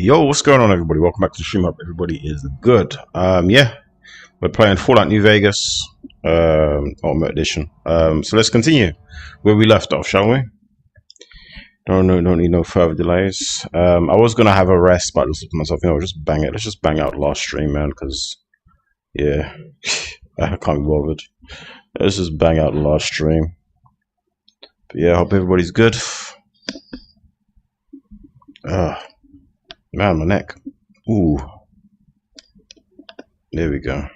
Yo, what's going on, everybody? Welcome back to the stream. Up, everybody is good. Yeah, we're playing Fallout New Vegas, Ultimate Edition. So let's continue where we left off, shall we? Don't need no further delays. I was gonna have a rest, but I just myself, just bang it. Let's just bang out the last stream, man, because yeah, I can't be bothered. Let's just bang out the last stream. But yeah, I hope everybody's good. Man, my neck. Ooh. There we go.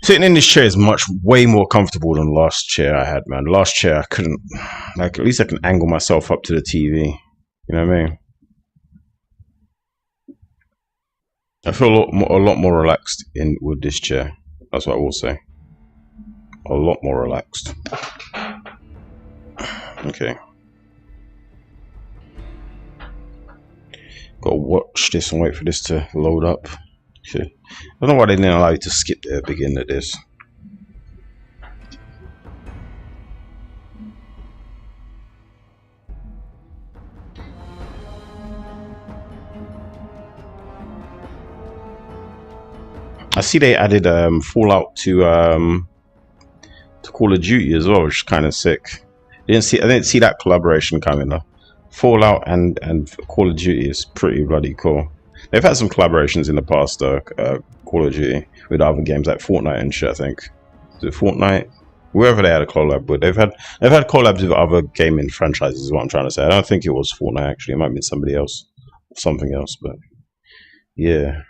Sitting in this chair is way more comfortable than the last chair I had, man. The last chair I couldn't, like, at least I can angle myself up to the TV. You know what I mean? I feel a lot more relaxed with this chair. That's what I will say. A lot more relaxed. Okay. Gotta watch this and wait for this to load up. Okay. I don't know why they didn't allow you to skip the beginning of this. I see they added Fallout to Call of Duty as well, which is kind of sick. I didn't see that collaboration coming though. Fallout and Call of Duty is pretty bloody cool. They've had some collaborations in the past, Call of Duty, with other games like Fortnite and shit. I think is it Fortnite, wherever they had a collab with. They've had collabs with other gaming franchises. Is what I'm trying to say. I don't think it was Fortnite actually. It might have been somebody else, something else. But yeah,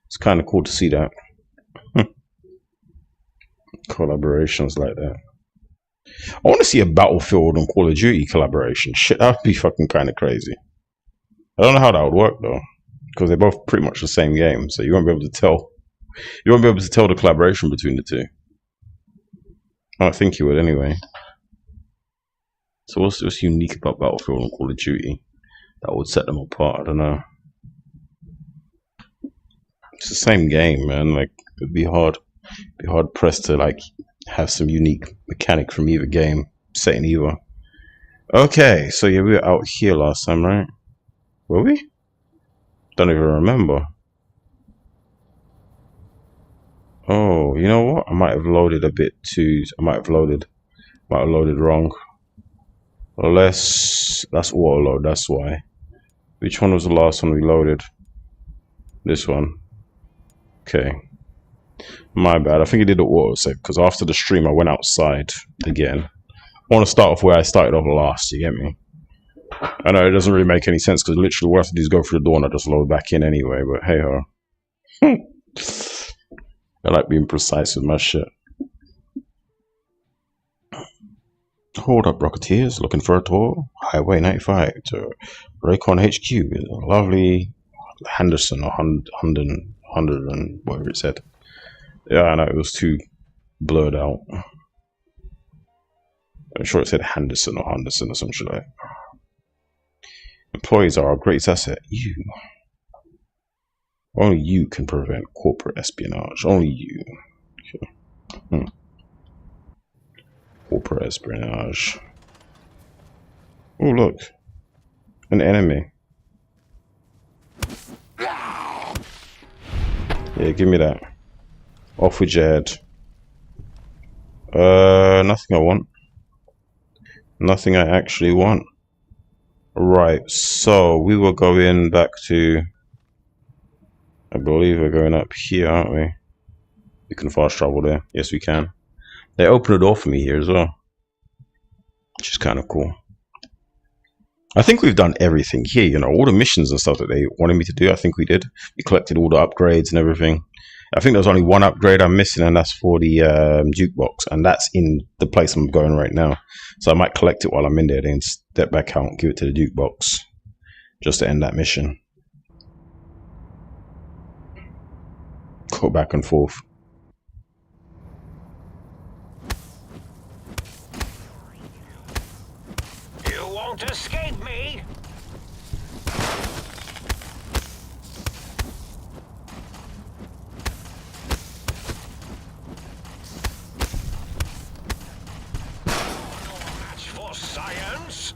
it's kind of cool to see that collaborations like that. I want to see a Battlefield and Call of Duty collaboration. Shit, that would be fucking kind of crazy. I don't know how that would work though, because they're both pretty much the same game, so you won't be able to tell. You won't be able to tell the collaboration between the two. I don't think you would anyway. So what's unique about Battlefield and Call of Duty that would set them apart? I don't know. It's the same game, man. Like it'd be hard pressed to like have some unique mechanic from either game set in either. Okay, so yeah, we were out here last time, right? Were we? Don't even remember. Oh, you know what? I might have loaded a bit too. I might have loaded wrong. Unless that's auto load, that's why. Which one was the last one we loaded? This one. Okay. My bad. I think it did the auto save because after the stream I went outside again. I want to start off where I started off last, you get me? I know it doesn't really make any sense because literally what I have to do is go through the door and I just load back in anyway, but hey ho. I like being precise with my shit. Hold up, Rocketeers, looking for a tour? Highway 95 to Raycon HQ. Lovely Henderson or Hunden, whatever it said. Yeah, I know, it was too blurred out. I'm sure it said Henderson or some shit like that. Employees are our greatest asset. You. Only you can prevent corporate espionage. Only you. Okay. Corporate espionage. Oh, look. An enemy. Yeah, give me that. Off with your head. Nothing I want. Nothing I actually want. Right, so we were going back to, I believe we're going up here, aren't we? We can fast travel there. Yes, we can. They opened the door for me here as well, which is kind of cool. I think we've done everything here, you know, all the missions and stuff that they wanted me to do. I think we did. We collected all the upgrades and everything. I think there's only one upgrade I'm missing, and that's for the jukebox, and that's in the place I'm going right now. So I might collect it while I'm in there, then step back out and give it to the jukebox, just to end that mission. Go back and forth. You won't escape me! Science?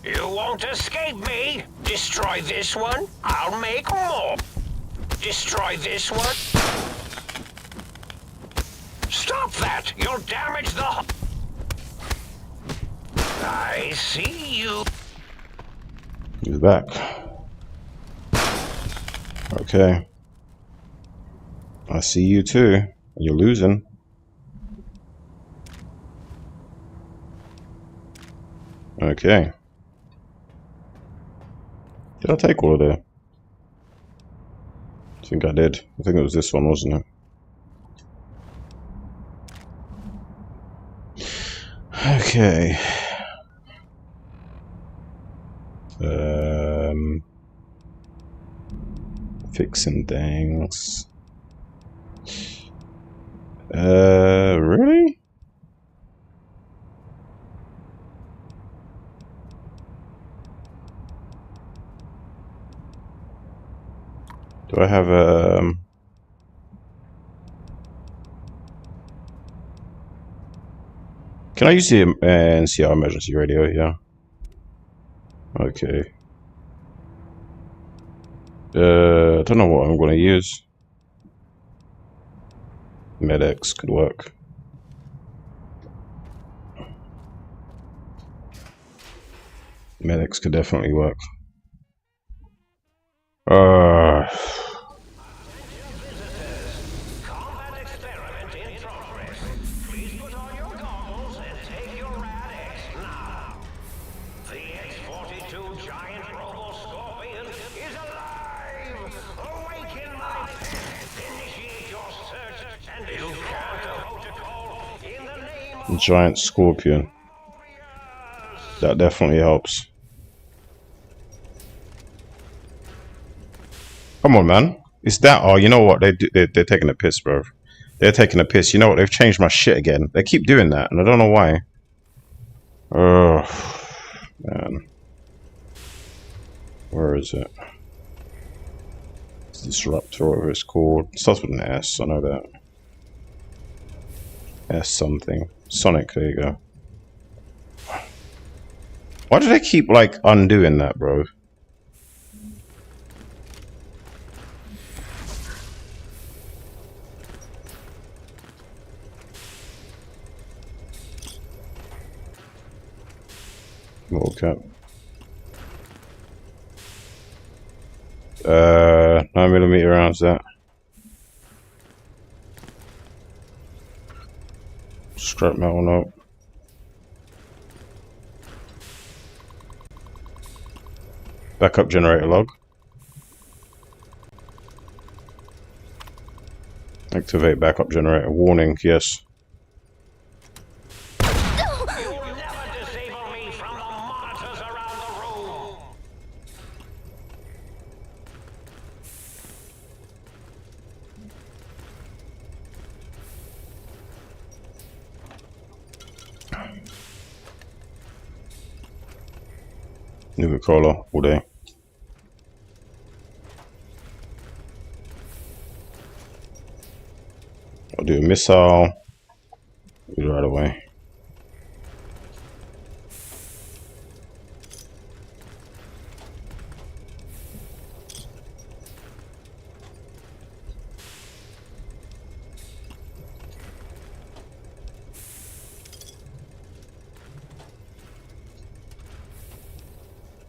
You won't escape me. Destroy this one, I'll make more. Destroy this one. Stop that! You'll damage the... I see you. He's back. Okay. I see you too. You're losing. Okay. Did I take all of that? I think I did. I think it was this one, wasn't it? Okay. Fixing things. Really? Do I have can I use the NCR emergency radio? Yeah. Okay. I don't know what I'm gonna use. Med-X could work. Med-X could definitely work. Combat experiment in progress. Please put on your goggles and take your Rad-X now. The X-42 giant robo-scorpion is alive! Awaken my pet! Initiate your search and destroy the protocol in the name of Giant scorpion. That definitely helps. Come on, man. It's that. Oh, you know what? They're taking a piss, bro. They're taking a piss. You know what? They've changed my shit again. They keep doing that, and I don't know why. Oh, man. Where is it? Disruptor, whatever it's called. It starts with an S. I know that. S something. Sonic. There you go. Why do they keep like undoing that, bro? Okay. 9mm rounds that. Scrap that one up. Backup generator log. Activate backup generator. Warning, yes. You'll never disable me from the monitors around the room. Nuka-Cola all day. I'll do a missile. Do it right away.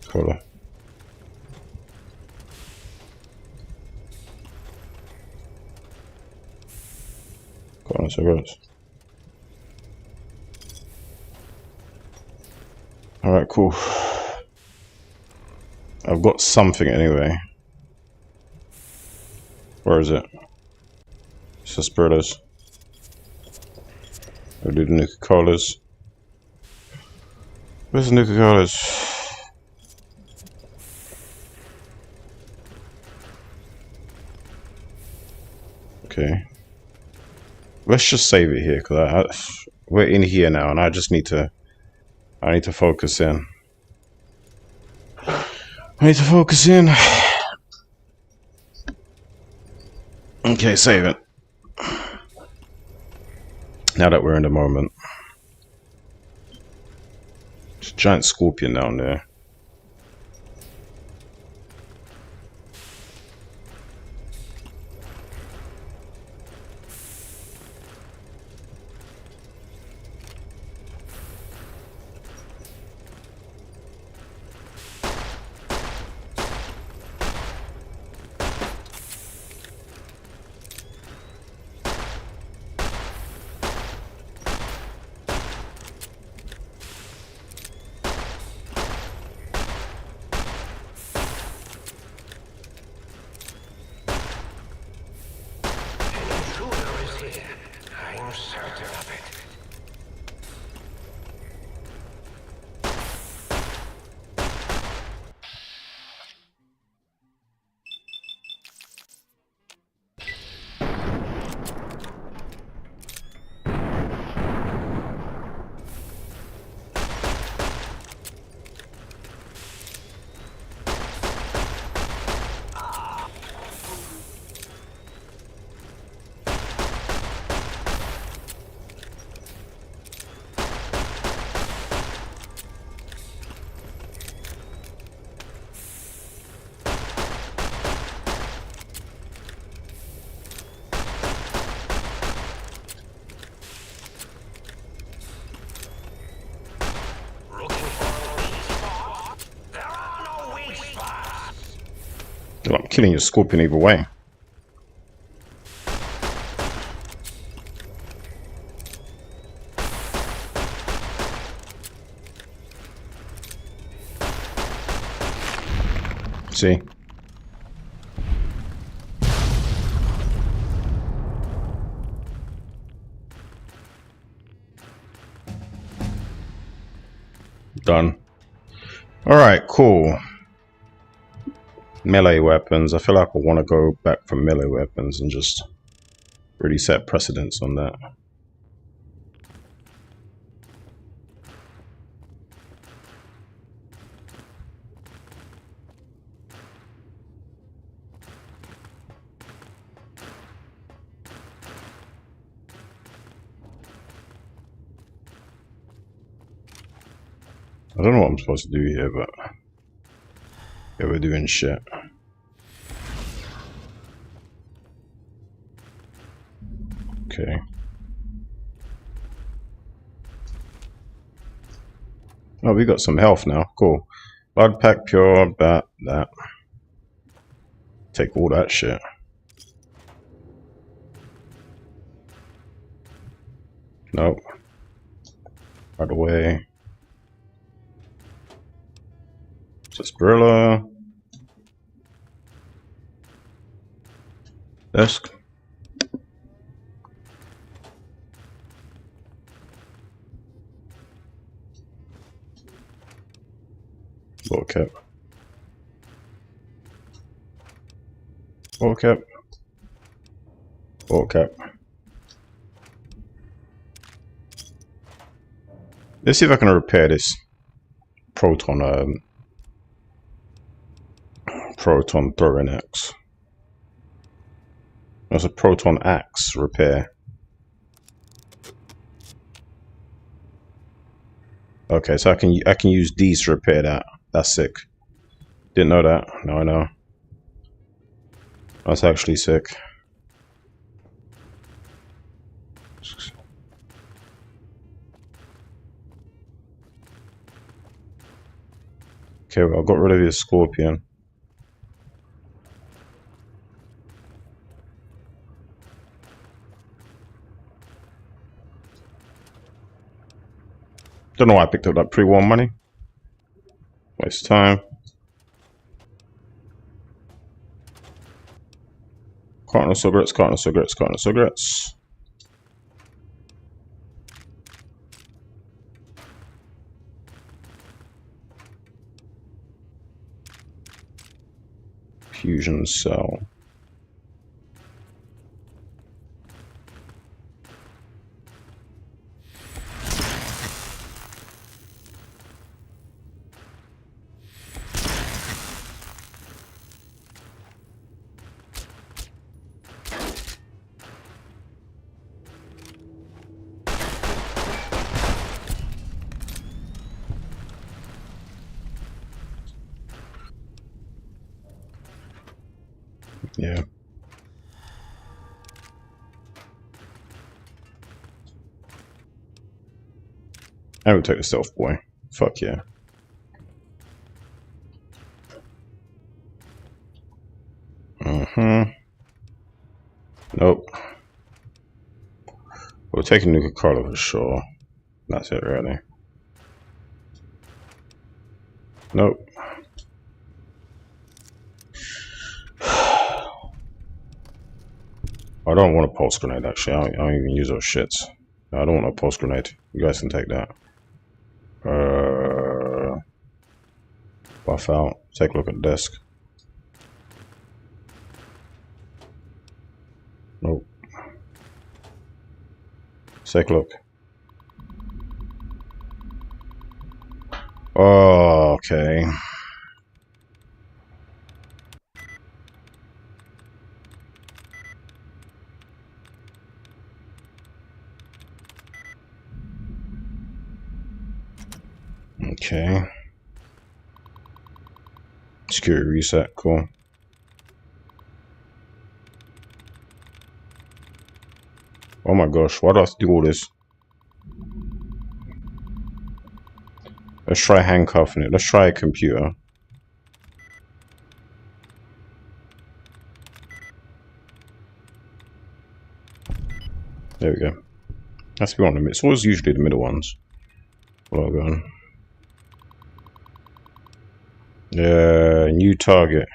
Cola. Got on cigarettes. Alright, cool. I've got something anyway. Where is it? Suspiritas. I'll do the Nuka-Colas. Where's the Nuka-Colas? Okay. Let's just save it here, because we're in here now, and I need to focus in. I need to focus in. Okay, save it. Now that we're in the moment. There's a giant scorpion down there. killing your scorpion either way. See? Done. Alright, cool. Melee weapons. I feel like I want to go back for melee weapons and just really set precedence on that. I don't know what I'm supposed to do here, but yeah, we're doing shit. Okay. Oh, we got some health now. Cool. Blood pack, pure, that. Take all that shit. Nope. Right away. Sarsaparilla. Desk. Ball cap. Ball cap. Ball cap. Let's see if I can repair this proton proton throwing axe. That's a proton axe repair. Okay, so I can use these to repair that. That's sick. Didn't know that. Now I know. That's actually sick. Okay, well, I got rid of your scorpion. Don't know why I picked up that pre-war money. Waste time. Carton of cigarettes, carton of cigarettes, carton of cigarettes. Fusion cell. Yeah. I would take the stealth boy. Fuck yeah. Nope. We're taking Nuka Cola for sure. That's it, really. Nope. I don't want a pulse grenade, actually. I don't even use those shits. I don't want a pulse grenade. You guys can take that. Buff out. Take a look at the desk. Nope. Take a look. Oh, okay. Okay. Security reset, cool. Oh my gosh, why do I have to do all this? Let's try handcuffing it. Let's try a computer. There we go. Has to be one of them. It's always usually the middle ones. Log on. New target.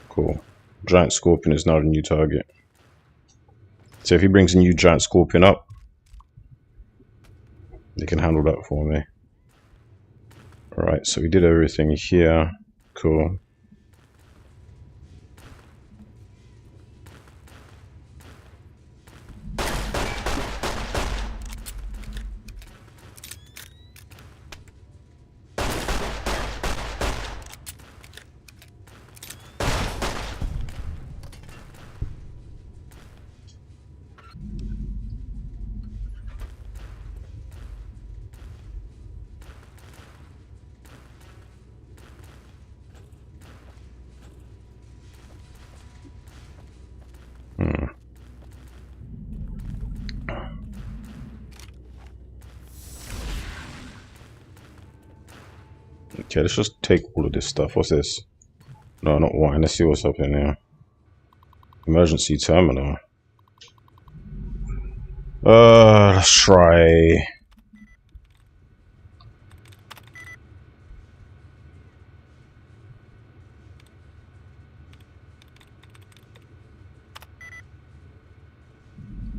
Cool. Giant scorpion is now the new target. So if he brings a new giant scorpion up, they can handle that for me. Alright, so we did everything here. Cool. Okay, let's just take all of this stuff. What's this? No, not wine. Let's see what's up in here. Emergency terminal. Let's try.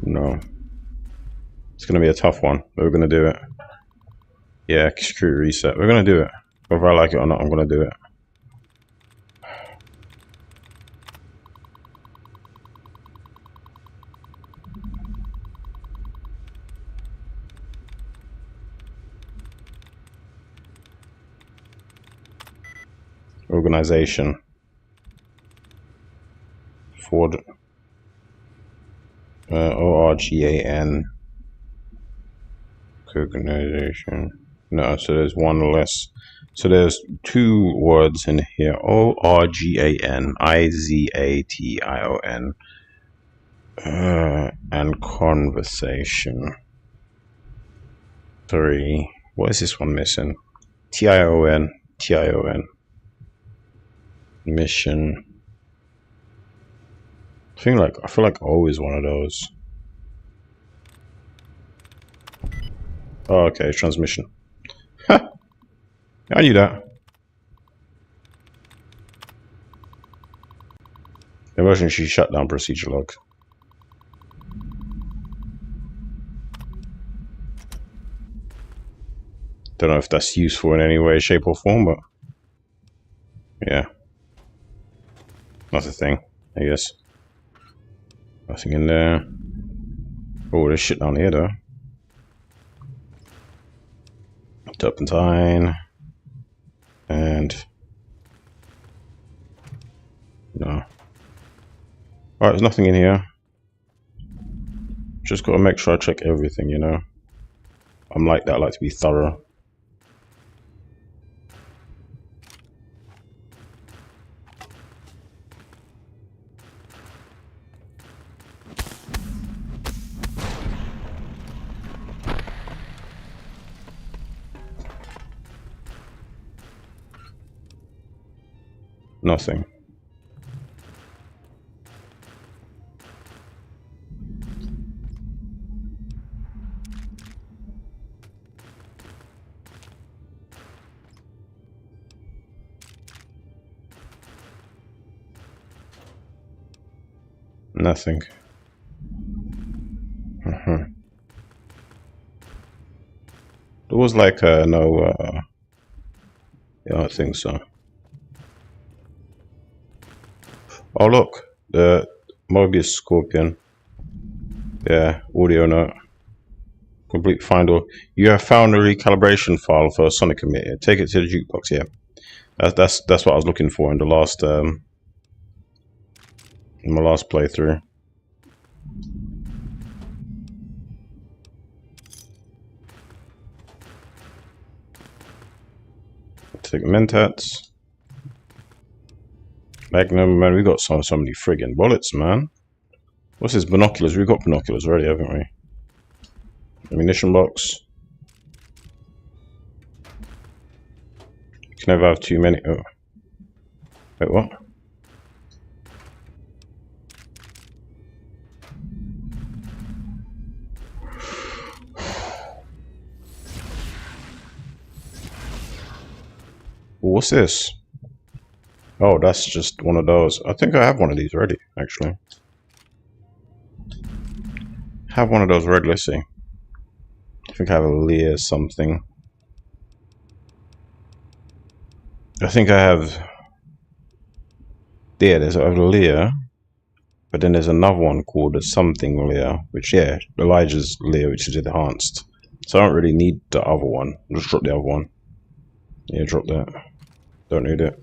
No. It's gonna be a tough one, but we're gonna do it. Yeah, security reset. We're gonna do it. Whether I like it or not, I'm gonna do it. Organization. Ford. ORGAN. Organization. No, so there's one less. So there's two words in here. ORGANIZATION. And conversation. 3. What is this one missing? TION. Mission. I feel like always one of those. Oh, okay, transmission. Ha! I knew that. Emergency shutdown procedure log. Don't know if that's useful in any way, shape, or form, but yeah. That's a thing, I guess. Nothing in there. Oh, there's shit down here though. Turpentine. And no. Alright, there's nothing in here. Just gotta make sure I check everything, you know. I'm like that, I like to be thorough. Nothing. Nothing. There was like no yeah, I don't think so. Oh look, the Mobius Scorpion. Yeah, audio note. Complete find all. You have found a recalibration file for a Sonic emitter. Take it to the jukebox. Yeah, that's what I was looking for in the last in my last playthrough. Take mentats. Magnum, man, we got so many friggin' bullets, man. What's this? Binoculars? We've got binoculars already, haven't we? Ammunition box. You can never have too many. Oh. Wait, what? What's this? Oh, that's just one of those. I think I have one of these already, actually. Have one of those already. Let's see. I think I have a Lear something. I think I have... Yeah, there's a Lear. But then there's another one called a something Lear. Which, yeah, Elijah's Lear, which is enhanced. So I don't really need the other one. Just drop the other one. Yeah, drop that. Don't need it.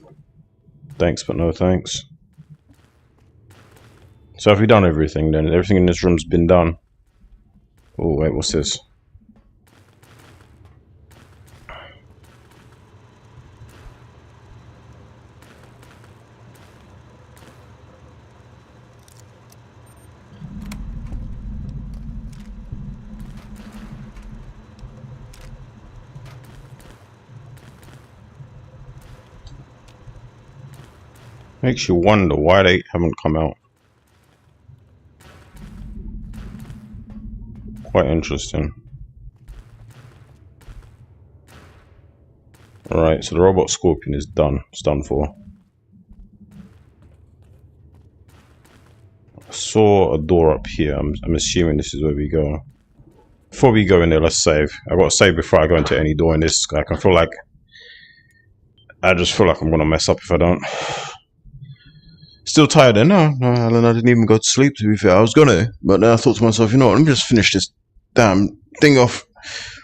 Thanks, but no thanks. So have we done everything then? Everything in this room's been done. Oh, wait, what's this? Makes you wonder why they haven't come out. Quite interesting. Alright, so the robot scorpion is done. It's done for. I saw a door up here. I'm assuming this is where we go. Before we go in there, let's save. I gotta save before I go into any door in this. I just feel like I'm gonna mess up if I don't. Still tired then? No, Alan, I didn't even go to sleep, to be fair. I was gonna, but then I thought to myself, you know what, let me just finish this damn thing off.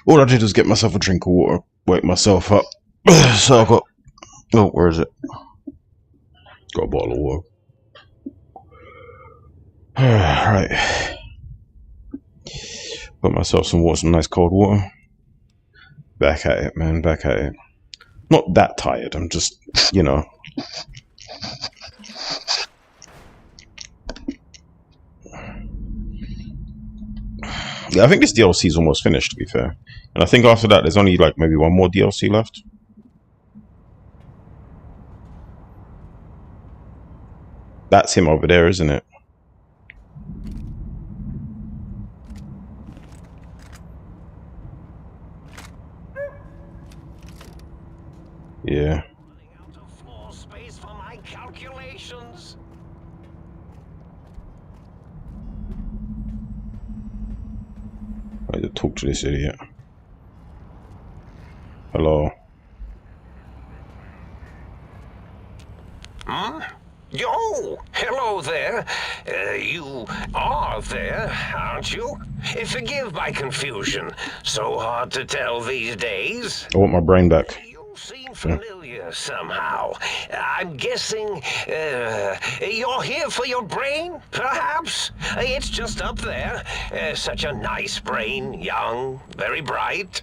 All I did was get myself a drink of water, wake myself up. So I got... Oh, where is it? Got a bottle of water. Right. Got myself some water, some nice cold water. Back at it, man, back at it. Not that tired, I'm just, you know... Yeah, I think this DLC is almost finished, to be fair. And I think after that, there's only like maybe one more DLC left. That's him over there, isn't it? Yeah. Out of floor space for my calculations. I need to talk to this idiot. Hello. Yo, hello there. You are there, aren't you? Forgive my confusion. So hard to tell these days. I want my brain back. You seem familiar somehow. I'm guessing you're here for your brain, perhaps? It's just up there. Such a nice brain, young, very bright.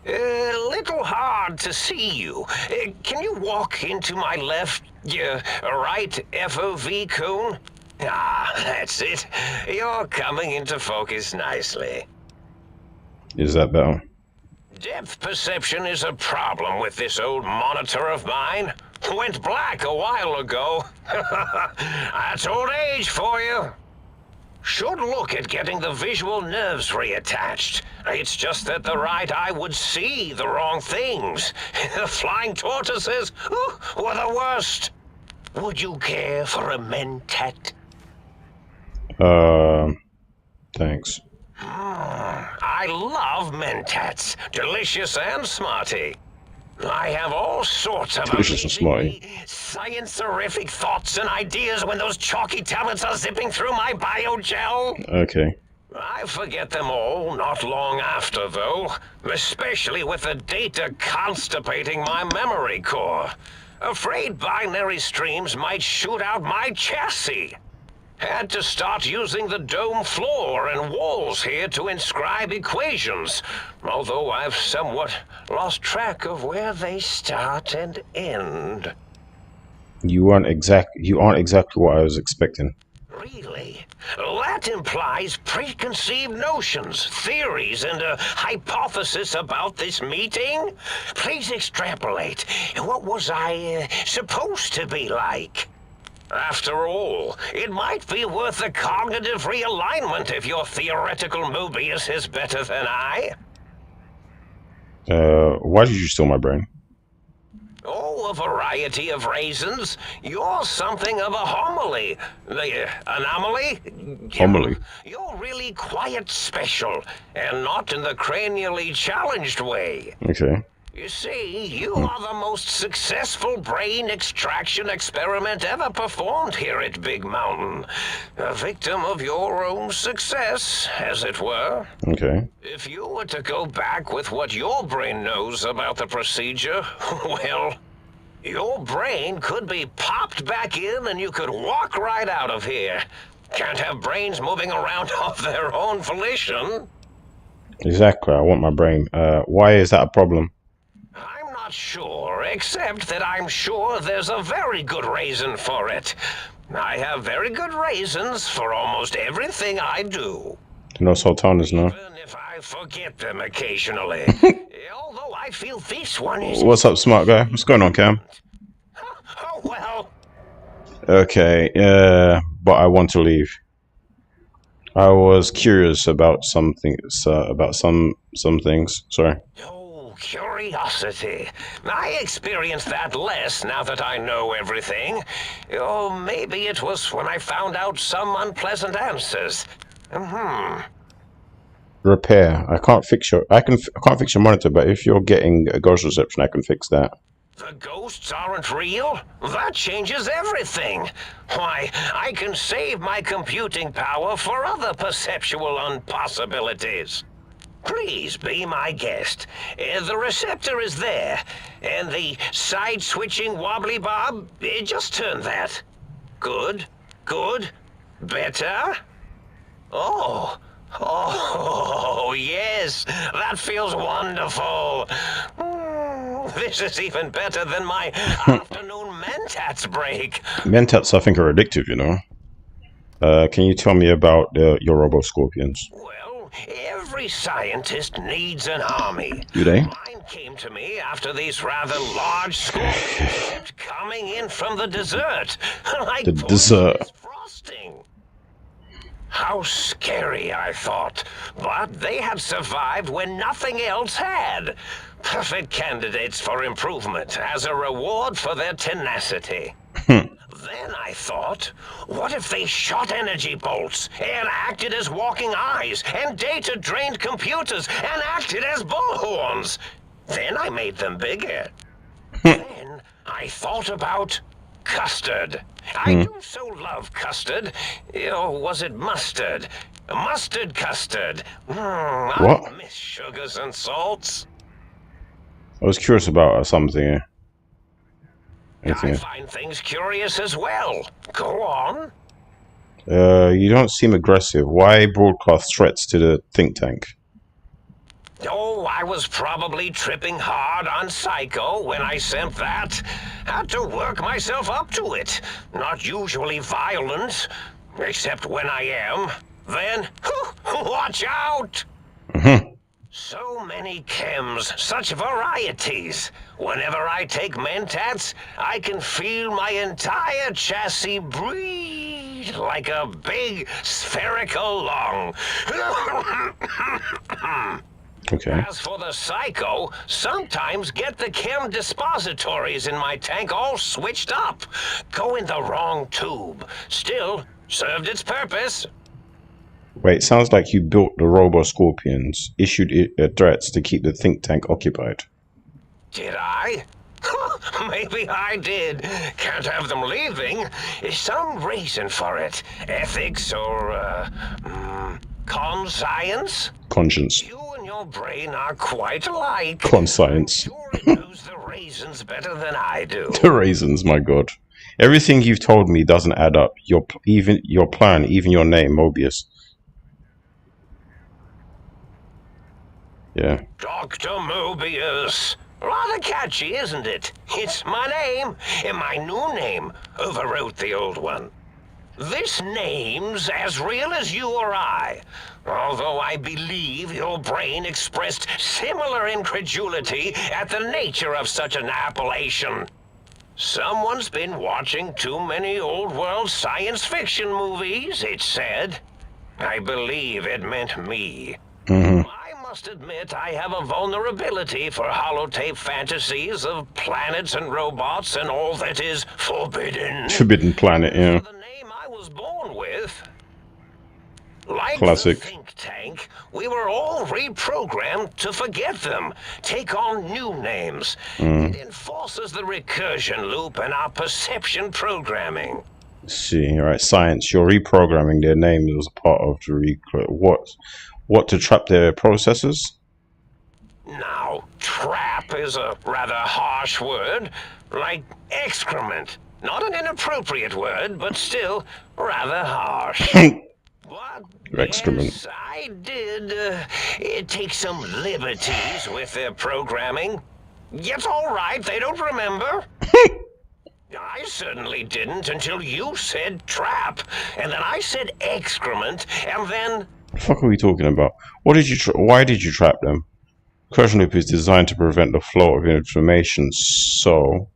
Little hard to see you. Can you walk into my left, right FOV cone? Ah, that's it. You're coming into focus nicely. Is that better? Depth perception is a problem with this old monitor of mine. Went black a while ago. That's old age for you. Should look at getting the visual nerves reattached. It's just that the right eye would see the wrong things. The flying tortoises were the worst. Would you care for a mentat? Thanks. I love mentats. Delicious and smarty. I have all sorts of Delicious and smarty. science-erific thoughts and ideas when those chalky tablets are zipping through my biogel. Okay. I forget them all not long after, though. Especially with the data constipating my memory core. Afraid binary streams might shoot out my chassis. Had to start using the dome floor and walls here to inscribe equations, although I've somewhat lost track of where they start and end. You aren't exactly what I was expecting. Really? That implies preconceived notions, theories, and a hypothesis about this meeting? Please extrapolate. What was I supposed to be like? After all, it might be worth a cognitive realignment if your theoretical Mobius is better than I. Why did you steal my brain? Oh, a variety of raisins. You're something of a homily. Anomaly? Homily. You're really quite special, and not in the cranially challenged way. Okay. You see, you are the most successful brain extraction experiment ever performed here at Big Mountain. A victim of your own success, as it were. Okay. If you were to go back with what your brain knows about the procedure, well, your brain could be popped back in and you could walk right out of here. Can't have brains moving around of their own volition. Exactly. I want my brain. Why is that a problem? I'm not sure, except that I'm sure there's a very good reason for it. I have very good reasons for almost everything I do. No sultanas, no. Even if I forget them occasionally. Although I feel this one is... What's up, smart guy? What's going on, Cam? Oh, well. Okay, but I want to leave. I was curious about something, about some things. Sorry. Oh, curiosity. I experience that less now that I know everything. Oh, maybe it was when I found out some unpleasant answers. Repair. I can't fix your. I can't fix your monitor, but if you're getting a ghost reception, I can fix that. The ghosts aren't real? That changes everything. Why, I can save my computing power for other perceptual impossibilities. Please be my guest. The receptor is there, and the side-switching wobbly bob, just turn that. Good, good, better. Oh, yes, that feels wonderful. This is even better than my afternoon Mentats break. Mentats, I think, are addictive, you know. Can you tell me about your robo-scorpions? Well, every scientist needs an army. Do they? Mine came to me after these rather large scorpions kept coming in from the desert. Like The desert. frosting. How scary, I thought. But they had survived when nothing else had. Perfect candidates for improvement as a reward for their tenacity. Then I thought, what if they shot energy bolts and acted as walking eyes and data-drained computers and acted as bullhorns? Then I made them bigger. Then I thought about custard. I do so love custard. Or was it mustard? Mustard custard. What? I miss sugars and salts. I was curious about something. I find things curious as well. Go on. You don't seem aggressive. Why broadcast threats to the think tank? Oh, I was probably tripping hard on Psycho when I sent that. Had to work myself up to it. Not usually violent, except when I am. Then, watch out! So many chems, such varieties. Whenever I take Mentats, I can feel my entire chassis breathe like a big spherical lung. Okay. As for the Psycho, sometimes get the chem dispositories in my tank all switched up. Go in the wrong tube. Still, served its purpose. Wait, sounds like you built the robo-scorpions, issued threats to keep the think tank occupied. Did I? Maybe I did. Can't have them leaving. Some reason for it. Ethics or, conscience? Conscience. You and your brain are quite alike. Conscience. Sure it knows the raisins better than I do. The raisins, my god. Everything you've told me doesn't add up. Even your plan, even your name, Mobius. Yeah. Dr. Mobius. Rather catchy, isn't it? It's my name, and my new name overwrote the old one. This name's as real as you or I, although I believe your brain expressed similar incredulity at the nature of such an appellation. Someone's been watching too many old-world science fiction movies, it said. I believe it meant me. I must admit I have a vulnerability for holotape fantasies of planets and robots and all that is forbidden. Forbidden Planet, yeah. For the name I was born with. Like Classic. the think tank, we were all reprogrammed to forget them, take on new names. It enforces the recursion loop in our perception programming. Let's see, all right, science. You're reprogramming their names as a part of the what to trap their processors? Now, trap is a rather harsh word, like excrement. Not an inappropriate word, but still rather harsh. But Excrement. yes, I did take some liberties with their programming. It's all right, they don't remember. I certainly didn't until you said trap, and then I said excrement, and then... The fuck are we talking about? What did you? Why did you trap them? Recursion loop is designed to prevent the flow of information, so...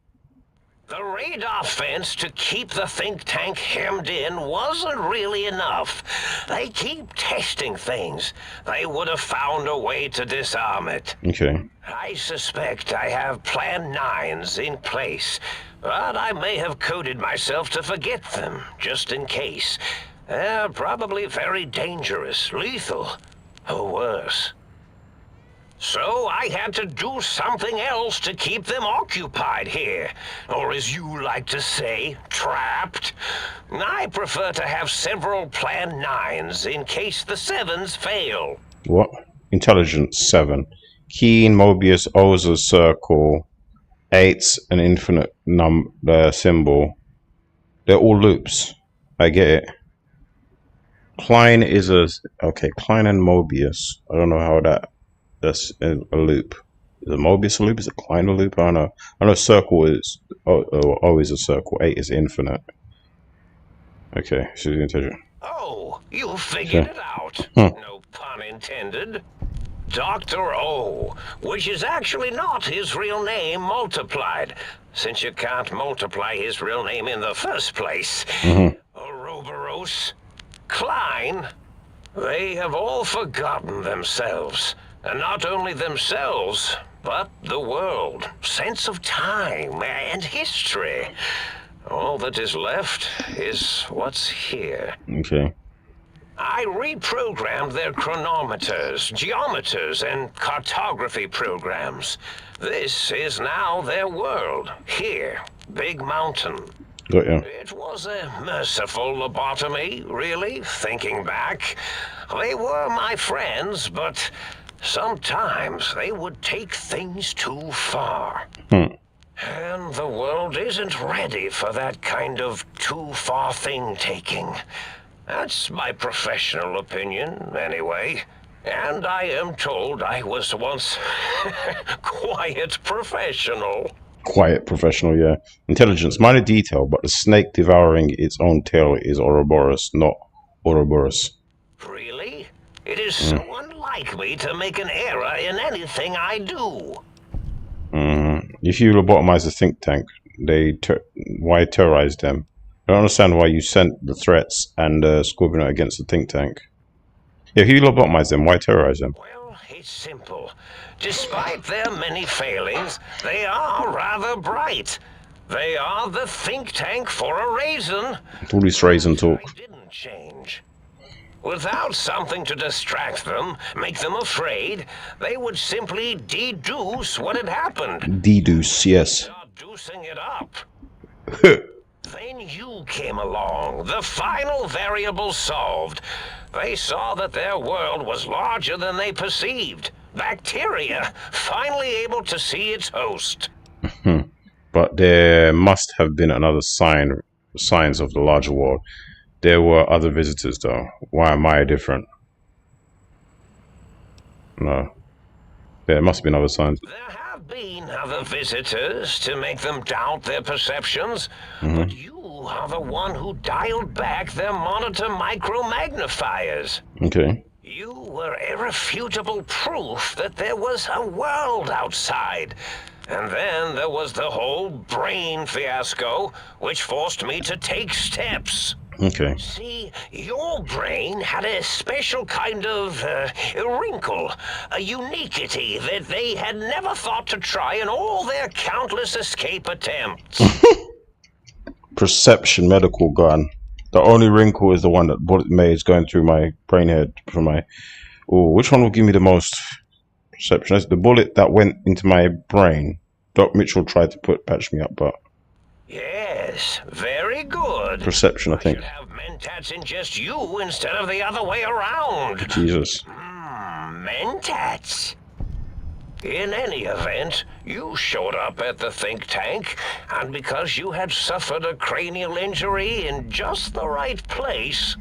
The radar fence to keep the think tank hemmed in wasn't really enough. They keep testing things. They would have found a way to disarm it. Okay. I suspect I have Plan 9s in place, but I may have coded myself to forget them, just in case. They're probably very dangerous, lethal, or worse. So I had to do something else to keep them occupied here. Or as you like to say, trapped. I prefer to have several Plan 9s in case the 7s fail. What? Intelligence 7. Keen, Mobius, O's a circle. 8's an infinite symbol. They're all loops. I get it. Klein is a... Okay, Klein and Mobius. I don't know how that's a loop. Is a Mobius a loop? Is a Klein a loop? I don't know. I know circle is always a circle. 8 is infinite. Okay, so intelligent. Oh, you figured it out. Huh. No pun intended. Dr. O, which is actually not his real name multiplied, since you can't multiply his real name in the first place. Ouroboros, Klein, they have all forgotten themselves. And not only themselves, but the world, sense of time and history. All that is left is what's here. Okay. I reprogrammed their chronometers, geometers, and cartography programs. This is now their world, here, Big Mountain. Got ya. It was a merciful lobotomy, really, thinking back. They were my friends, but sometimes they would take things too far. And the world isn't ready for that kind of too far thing taking. That's my professional opinion, anyway. And I am told I was once quiet professional. Quiet professional, yeah. Intelligence, minor detail, but the snake devouring its own tail is Ouroboros, not Ouroboros. Really? It is so unlike me to make an error in anything I do. If you lobotomize the think tank, why terrorize them? I don't understand why you sent the threats and Scorpion against the think tank. Yeah, if you lobotomize them, why terrorize them? Well, it's simple. Despite their many failings, they are rather bright. They are the think tank for a reason. All this raisin talk. I didn't change. Without something to distract them, make them afraid, they would simply deduce what had happened. Deduce, yes. Start deucing it up. Then you came along, the final variable solved. They saw that their world was larger than they perceived. Bacteria, finally able to see its host. But there must have been another signs of the larger world. There were other visitors, though. Why am I different? No. There must have been other signs. There have been other visitors to make them doubt their perceptions, but you are the one who dialed back their monitor micro-magnifiers. Okay. You were irrefutable proof that there was a world outside. And then there was the whole brain fiasco, which forced me to take steps. Okay. See, your brain had a special kind of wrinkle, a uniquity that they had never thought to try in all their countless escape attempts. Perception medical gun. The only wrinkle is the one that bullet made is going through my brain head from my. Oh, which one will give me the most perception? That's the bullet that went into my brain. Doc Mitchell tried to patch me up, but Yes, very good. perception, I think. Should have mentats in just you instead of the other way around. Jesus. Mentats. In any event, you showed up at the think tank, and because you had suffered a cranial injury in just the right place,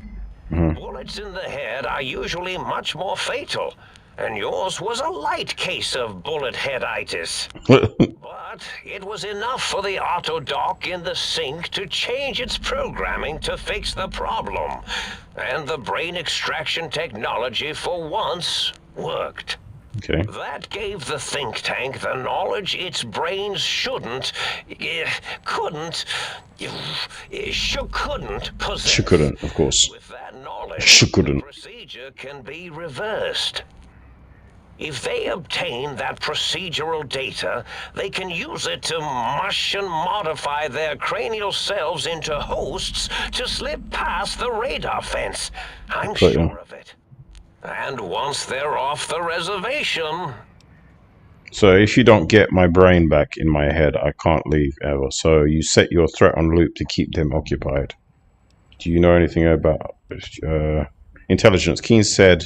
bullets in the head are usually much more fatal, and yours was a light case of bullet headitis. But it was enough for the autodoc in the sink to change its programming to fix the problem, and the brain extraction technology for once worked. Okay. That gave the think tank the knowledge its brains couldn't possess. She couldn't, of course. With that knowledge, She couldn't. the procedure can be reversed. If they obtain that procedural data, they can use it to mush and modify their cranial selves into hosts to slip past the radar fence. I'm Got you. sure of it. And once they're off the reservation... So if you don't get my brain back in my head, I can't leave ever. So you set your threat on loop to keep them occupied. Do you know anything about intelligence? Keen said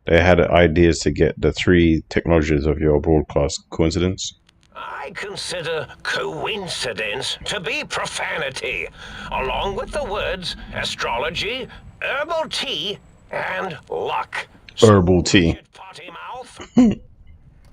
they had ideas to get the 3 technologies of your broadcast. Coincidence? I consider coincidence to be profanity, along with the words astrology, herbal tea, and luck. Herbal tea. Potty mouth.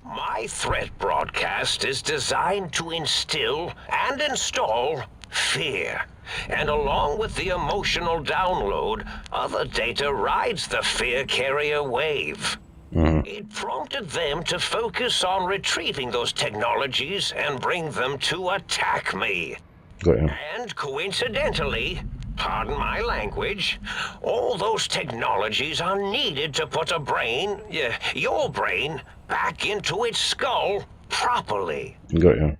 My threat broadcast is designed to instill and install fear. And along with the emotional download, other data rides the fear carrier wave. It prompted them to focus on retrieving those technologies and bring them to attack me. Got you. And coincidentally, pardon my language, all those technologies are needed to put a brain, your brain, back into its skull properly. Got you.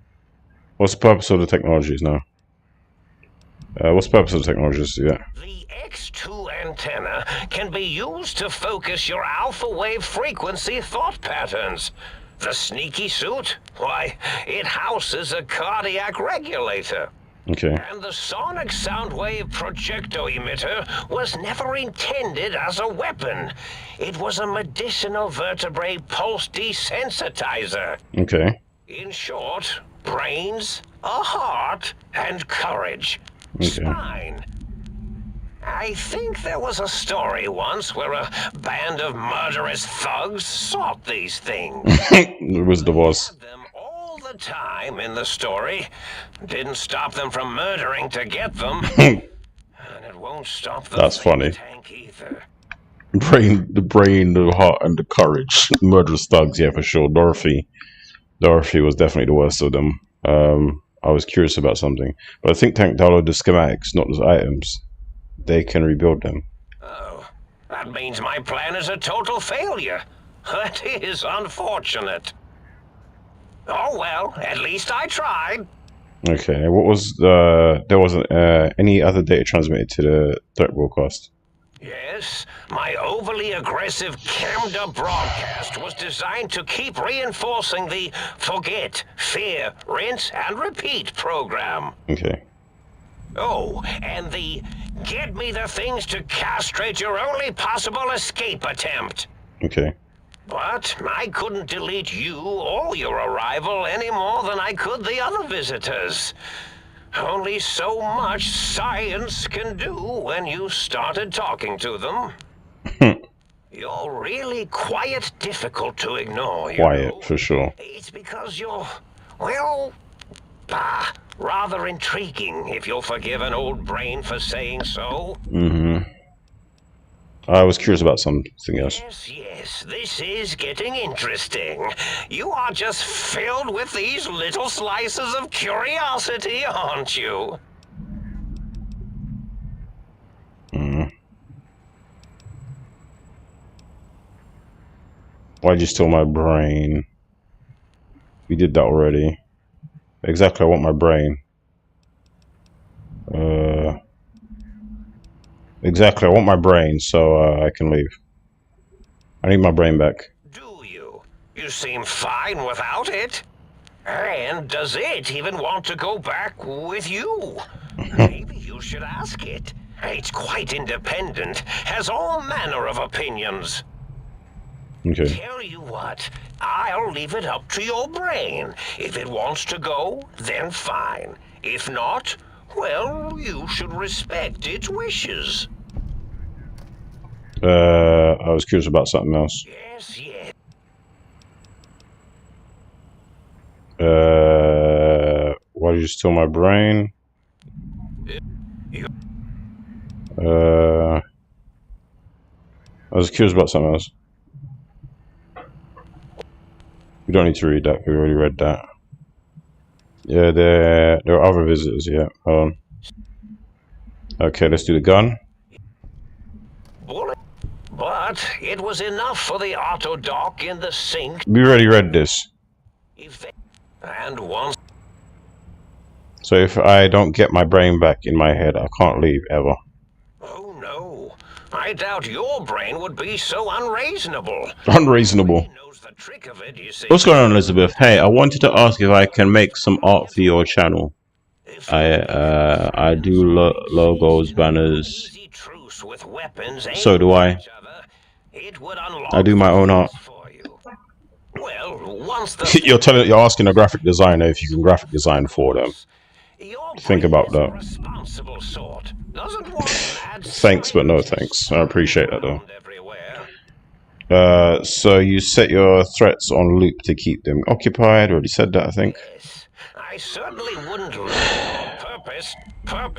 What's the purpose of the technologies now? What's the purpose of the technologies? Yeah. The X2 antenna can be used to focus your alpha wave frequency thought patterns. The sneaky suit, why, it houses a cardiac regulator. Okay. And the sonic sound wave projecto emitter was never intended as a weapon. It was a medicinal vertebrae pulse desensitizer. Okay. In short, brains, a heart, and courage. Okay. Spine. I think there was a story once where a band of murderous thugs sought these things. The Wizard of Oz. Had them all the time in the story. Didn't stop them from murdering to get them. And it won't stop the That's funny. tank either. The brain, the heart, and the courage. Murderous thugs, yeah, for sure. Dorothy was definitely the worst of them. I was curious about something, but I think tank downloaded the schematics, not the items. They can rebuild them. Oh, that means my plan is a total failure. That is unfortunate. Oh well, at least I tried. Okay, what was there wasn't any other data transmitted to the threat broadcast? Yes, my overly aggressive cammed up broadcast was designed to keep reinforcing the forget, fear, rinse, and repeat program. Okay. Oh, and the get me the things to castrate your only possible escape attempt. Okay. But I couldn't delete you or your arrival any more than I could the other visitors. Only so much science can do when you started talking to them. You're really quite difficult to ignore, you know. Quiet, for sure. It's because you're, well, rather intriguing, if you'll forgive an old brain for saying so. I was curious about something else. Yes, this is getting interesting. You are just filled with these little slices of curiosity, aren't you? Why'd you steal my brain? We did that already. Exactly, I want my brain. Exactly, I want my brain so I can leave. I need my brain back. Do you? You seem fine without it. And does it even want to go back with you? Maybe you should ask it. It's quite independent, has all manner of opinions. Okay. Tell you what, I'll leave it up to your brain. If it wants to go, then fine. If not, well, you should respect its wishes. I was curious about something else. Yes, yes. Why did you steal my brain? I was curious about something else. We don't need to read that. We already read that. Yeah, there are other visitors. Yeah. Hold on. Okay, let's do the gun. Bullet. But it was enough for the auto dock in the sink. We already read this. And once. So if I don't get my brain back in my head, I can't leave ever. Oh no. I doubt your brain would be so unreasonable. Unreasonable. He knows the trick of it, you see. What's going on, Elizabeth? Hey, I wanted to ask if I can make some art for your channel. I do logos, banners. So do I. I do my own art. Well, once the You're asking a graphic designer if you can graphic design for them. Think about that. responsible sort. Doesn't want mad Thanks, but no thanks. I appreciate that though. everywhere. So you set your threats on loop to keep them occupied. Already said that, I think. Yes, I certainly wouldn't look for purpose. I'm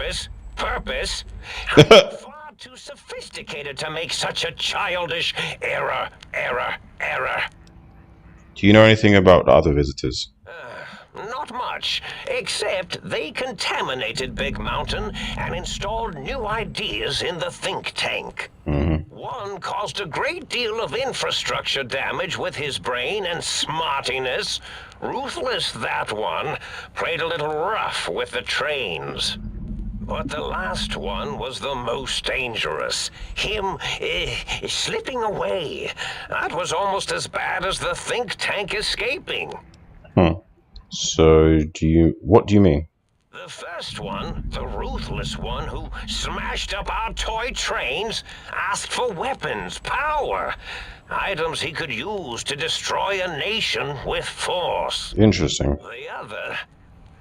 far too sophisticated to make such a childish error. Do you know anything about the other visitors? Not much, except they contaminated Big Mountain and installed new ideas in the think tank. One caused a great deal of infrastructure damage with his brain and smartiness. Ruthless, that one. Played a little rough with the trains. But the last one was the most dangerous. Him slipping away. That was almost as bad as the think tank escaping. So what do you mean? The first one, the ruthless one who smashed up our toy trains, asked for weapons, power, items he could use to destroy a nation with force. Interesting.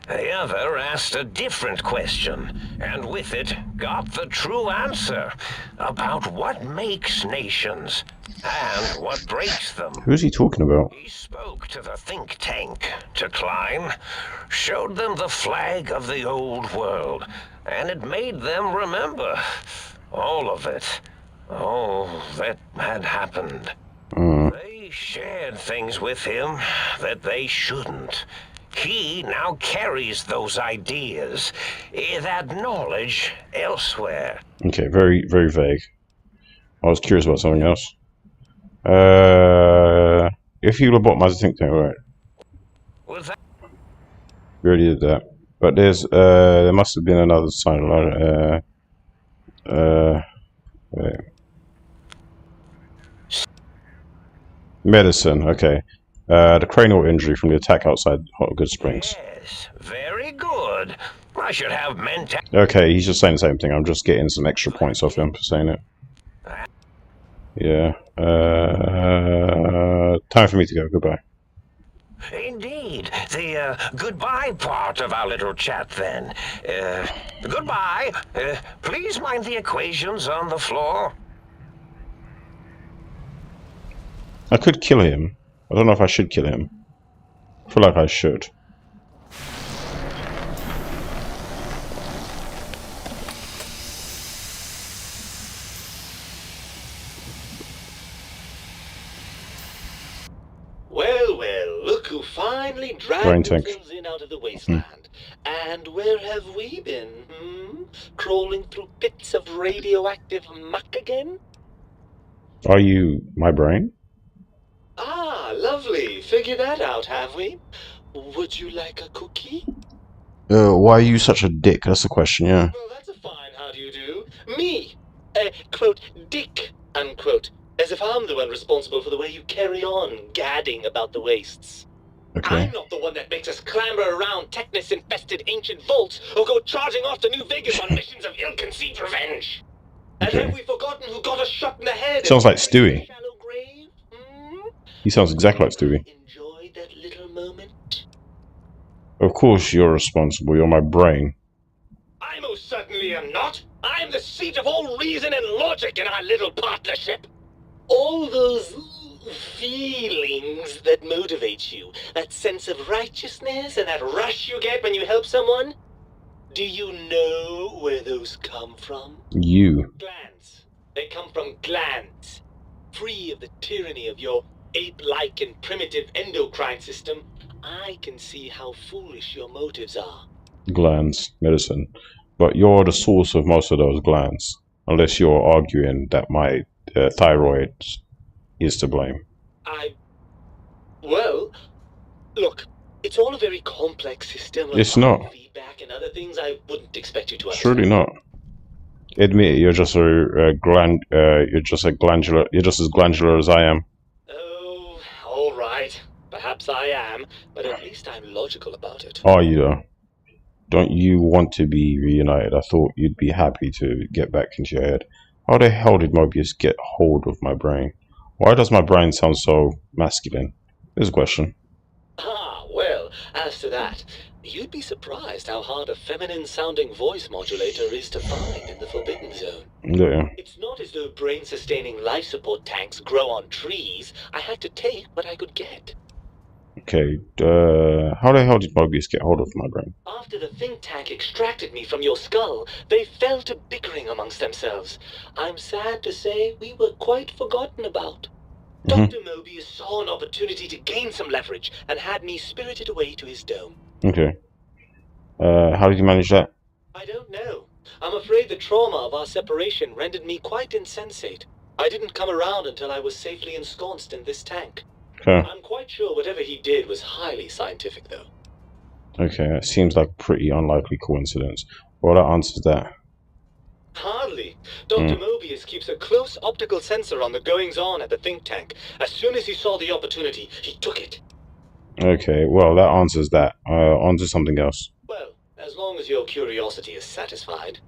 The other asked a different question, and with it got the true answer about what makes nations and what breaks them. Who's he talking about? He spoke to the think tank, to Klein, showed them the flag of the old world, and it made them remember all of it, all that had happened. They shared things with him that they shouldn't. He now carries those ideas, that knowledge elsewhere. Okay, very, very vague. I was curious about something else. If you lobotomize the think tank, right? Was that? We already did that. But there must have been another sign. Wait. Medicine, okay. The cranial injury from the attack outside Hot Good Springs. Yes, very good. I should have meant to. Okay, he's just saying the same thing. I'm just getting some extra points off him for saying it. Yeah. Time for me to go. Goodbye. Indeed. The goodbye part of our little chat then. Goodbye. Please mind the equations on the floor. I could kill him. I don't know if I should kill him. I feel like I should. Well, look who finally Brain dragged tank. themselves in out of the wasteland. And where have we been, Crawling through bits of radioactive muck again? Are you my brain? figured that out, have we? Would you like a cookie? Why are you such a dick? That's the question, yeah. Well, that's a fine how do you do. Me, quote, dick, unquote. As if I'm the one responsible for the way you carry on gadding about the wastes. Okay. I'm not the one that makes us clamber around Technus-infested ancient vaults or go charging off to New Vegas on missions of ill-conceived revenge. And Okay. have we forgotten who got a shot in the head? Sounds like Stewie. Shallow grave? He sounds exactly like Stewie. Enjoy that little moment. Of course you're responsible. You're my brain. I most certainly am not. I'm the seat of all reason and logic in our little partnership. All those feelings that motivate you, that sense of righteousness and that rush you get when you help someone, do you know where those come from? You. Glands. They come from glands. Free of the tyranny of your ape-like and primitive endocrine system, I can see how foolish your motives are. Glands. Medicine. But you're the source of most of those glands. Unless you're arguing that my thyroid is to blame. Well, look, it's all a very complex system of It's not. feedback and other things I wouldn't expect you to understand. Surely not. Admit it, you're just a glandular. You're just as glandular as I am. Oh, all right. Perhaps I am, but at least I'm logical about it. Are you though? Don't you want to be reunited? I thought you'd be happy to get back into your head. How the hell did Mobius get hold of my brain? Why does my brain sound so masculine? Here's a question. Ah, well, as to that, you'd be surprised how hard a feminine-sounding voice modulator is to find in the Forbidden Zone. Yeah. It's not as though brain-sustaining life support tanks grow on trees. I had to take what I could get. Okay, how the hell did Mobius get hold of my brain? After the think tank extracted me from your skull, they fell to bickering amongst themselves. I'm sad to say we were quite forgotten about. Dr. Mobius saw an opportunity to gain some leverage and had me spirited away to his dome. Okay. How did you manage that? I don't know. I'm afraid the trauma of our separation rendered me quite insensate. I didn't come around until I was safely ensconced in this tank. Okay. I'm quite sure whatever he did was highly scientific, though. Okay, it seems like a pretty unlikely coincidence. Well, that answers that. Hardly. Dr. Mobius keeps a close optical sensor on the goings-on at the think tank. As soon as he saw the opportunity, he took it. Okay, well, that answers that. On to something else. Well, as long as your curiosity is satisfied.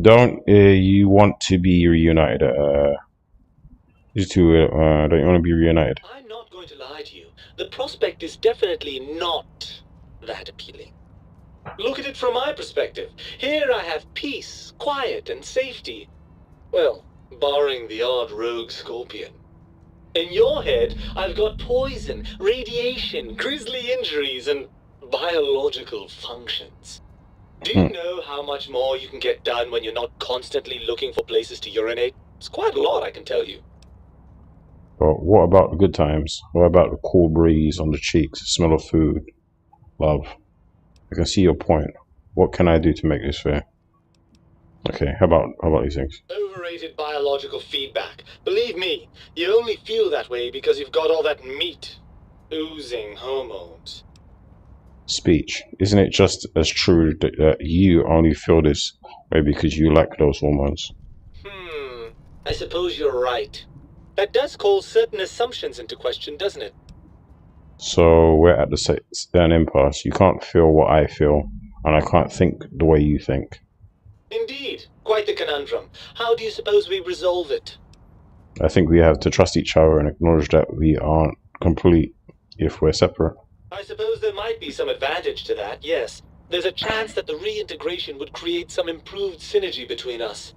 Don't you want to be reunited? You two, don't you want to be reunited? I'm not going to lie to you. The prospect is definitely not that appealing. Look at it from my perspective. Here I have peace, quiet, and safety. Well, barring the odd rogue scorpion. In your head, I've got poison, radiation, grisly injuries, and biological functions. Do you know how much more you can get done when you're not constantly looking for places to urinate? It's quite a lot, I can tell you. But what about the good times? What about the cool breeze on the cheeks, the smell of food? Love. I can see your point. What can I do to make this fair? Okay, how about these things? Overrated biological feedback. Believe me, you only feel that way because you've got all that meat. Oozing hormones. Speech. Isn't it just as true that you only feel this way because you lack those hormones? I suppose you're right. That does call certain assumptions into question, doesn't it? So we're at an impasse. You can't feel what I feel, and I can't think the way you think. Indeed. Quite the conundrum. How do you suppose we resolve it? I think we have to trust each other and acknowledge that we aren't complete if we're separate. I suppose there might be some advantage to that, yes. There's a chance that the reintegration would create some improved synergy between us.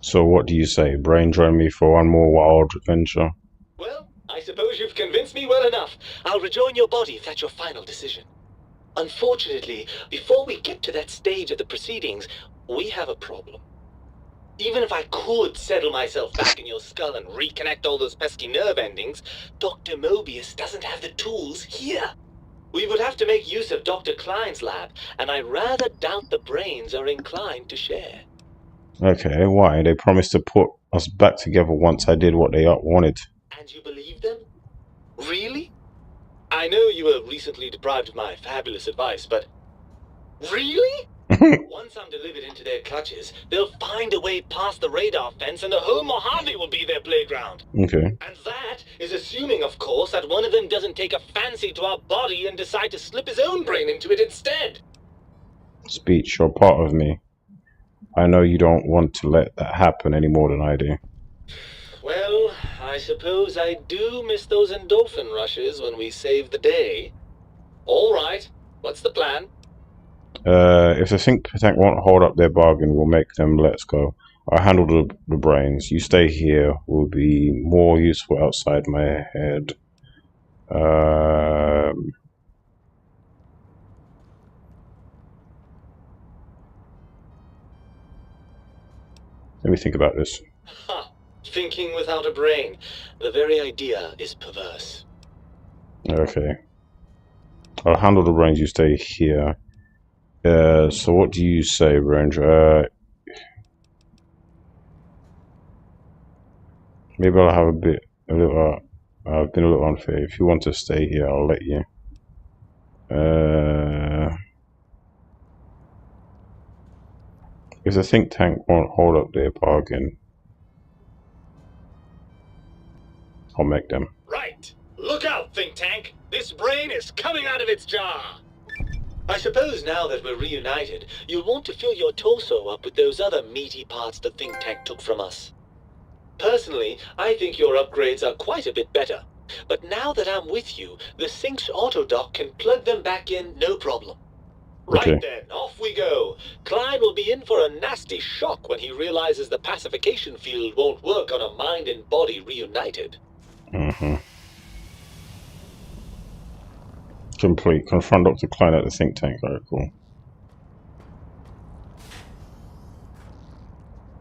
So what do you say? Brain, join me for one more wild adventure? Well, I suppose you've convinced me well enough. I'll rejoin your body if that's your final decision. Unfortunately, before we get to that stage of the proceedings, we have a problem. Even if I could settle myself back in your skull and reconnect all those pesky nerve endings, Dr. Mobius doesn't have the tools here. We would have to make use of Dr. Klein's lab, and I rather doubt the brains are inclined to share. Okay, why? They promised to put us back together once I did what they wanted. And you believe them? Really? I know you were recently deprived of my fabulous advice, but really? Once I'm delivered into their clutches, they'll find a way past the radar fence and the whole Mojave will be their playground. Okay. And that is assuming, of course, that one of them doesn't take a fancy to our body and decide to slip his own brain into it instead. Speech, you're part of me. I know you don't want to let that happen any more than I do. Well, I suppose I do miss those endorphin rushes when we save the day. All right, what's the plan? If the think tank won't hold up their bargain, we'll make them let's go. I'll handle the brains. You stay here. Will be more useful outside my head. Let me think about this. Ha! Thinking without a brain. The very idea is perverse. Okay. I'll handle the brains. You stay here. So what do you say, Ranger? Maybe I'll have I've been a little unfair. If you want to stay here, I'll let you. If the think tank won't hold up their bargain, I'll make them. Right. Look out, think tank. This brain is coming out of its jar. I suppose now that we're reunited, you'll want to fill your torso up with those other meaty parts the think tank took from us. Personally, I think your upgrades are quite a bit better. But now that I'm with you, the Sync's autodock can plug them back in no problem. Okay. Right then, off we go. Clyde will be in for a nasty shock when he realizes the pacification field won't work on a mind and body reunited. Complete. Confront Dr. Klein at the think tank. Very cool.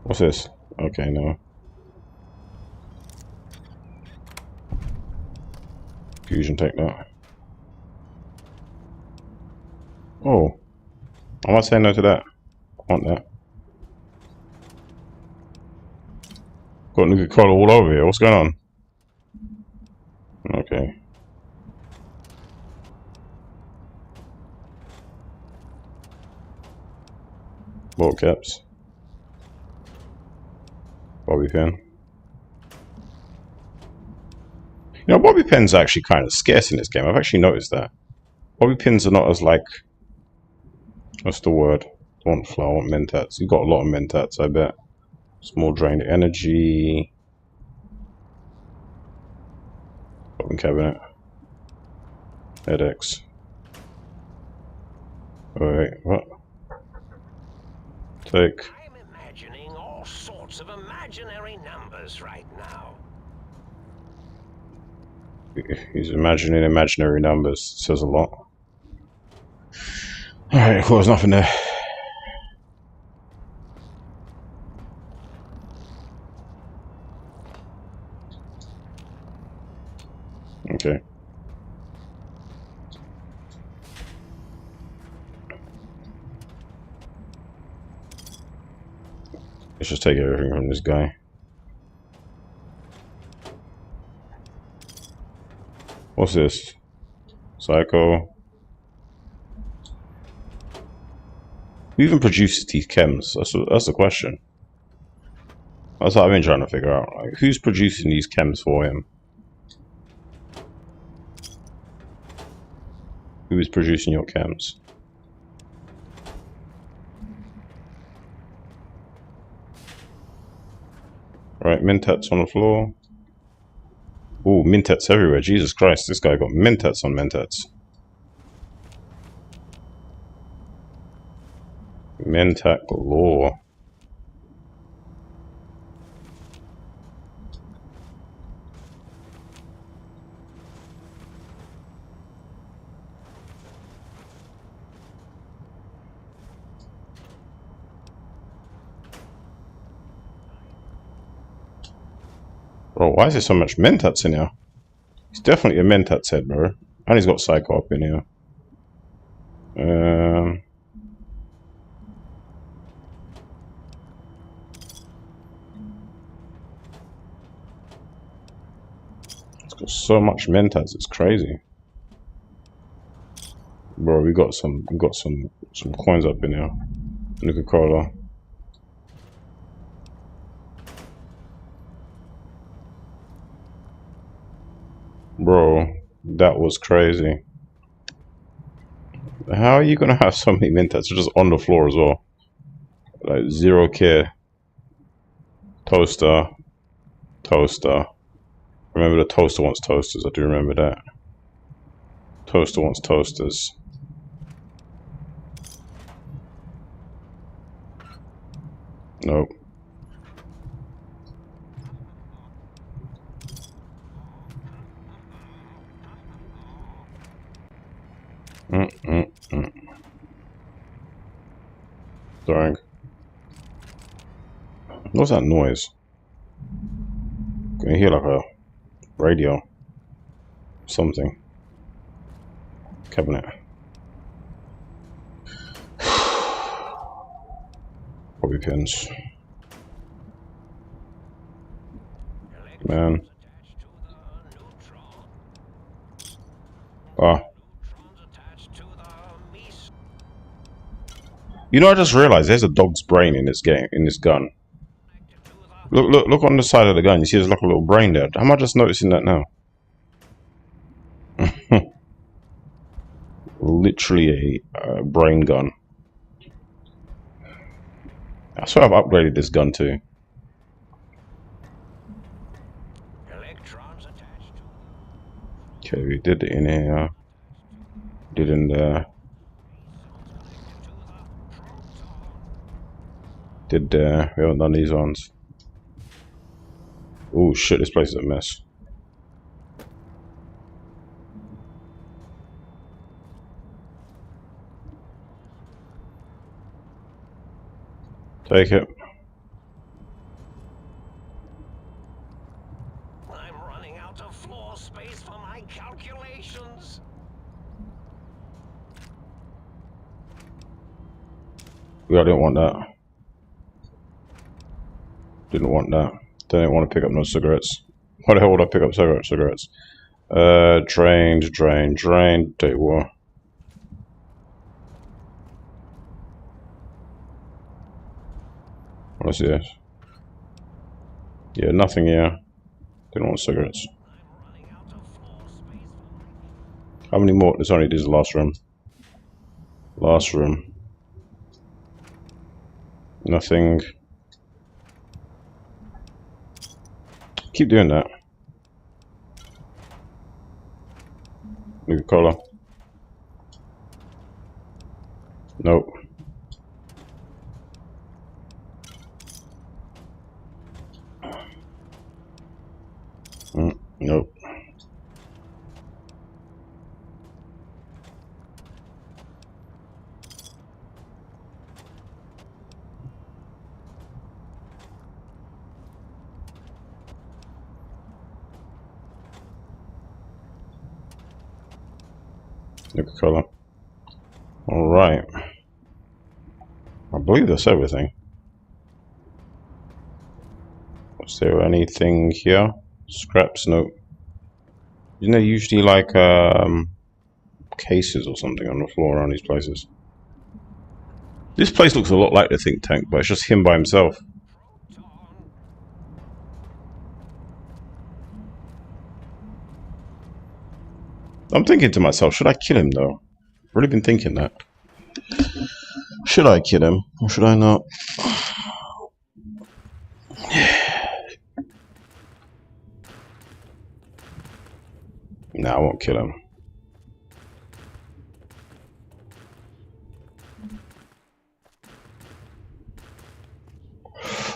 What's this? Okay, no. Fusion, take that. Oh. I might say no to that. I want that. Got nuclear cola all over here. What's going on? Okay. Ball caps. Bobby pin. You know, bobby pins are actually kind of scarce in this game. I've actually noticed that. Bobby pins are not as like... What's the word? I want flow, I want mentats. You've got a lot of mentats, I bet. Small drained energy. Open cabinet. Headaches. Wait, what? Take. I'm imagining all sorts of imaginary numbers right now. He's imagining imaginary numbers. Says a lot. Alright, cool, there's nothing there. Okay. Let's just take everything from this guy. What's this? Psycho. Who even produces these chems? That's the question. That's what I've been trying to figure out. Like, who's producing these chems for him? Who is producing your chems? Right, mentats on the floor. Ooh, mentats everywhere. Jesus Christ, this guy got mentats on mentats. Mentat galore. Bro, why is there so much mentats in here? He's definitely a mentats head, bro. And he's got psycho up in here. There's so much mentats, it's crazy. Bro, we got some coins up in here. Nuka-Cola. Bro, that was crazy. How are you gonna have so many mentats just on the floor as well? Like zero care. Toaster. Toaster. Remember the toaster wants toasters, I do remember that. Toaster wants toasters. Nope. Sorry. What's that noise? Can you hear like a radio? Something. Cabinet. Bobby pins. Man. Ah. You know, I just realized there's a dog's brain in this game, in this gun. Look on the side of the gun. You see there's like a little brain there. How am I just noticing that now? Literally a brain gun. That's what I've upgraded this gun to. Okay, we did it in here. Did in there. Did there. We haven't done these ones. Oh shit, this place is a mess. Take it. I'm running out of floor space for my calculations. Yeah, I didn't want that. Didn't want that. Didn't want to pick up no cigarettes. Why the hell would I pick up cigarettes? Drained. Take what? What's this? Yeah, nothing here. Didn't want cigarettes. How many more? There's only this last room. Last room. Nothing. Keep doing that. Nuka-Cola. Nope. Nope. Nuka-Cola. Alright. I believe that's everything. Was there anything here? Scraps? Nope. Isn't there usually like cases or something on the floor around these places? This place looks a lot like the think tank, but it's just him by himself. I'm thinking to myself, should I kill him though? I've really been thinking that. Should I kill him or should I not? Nah, I won't kill him.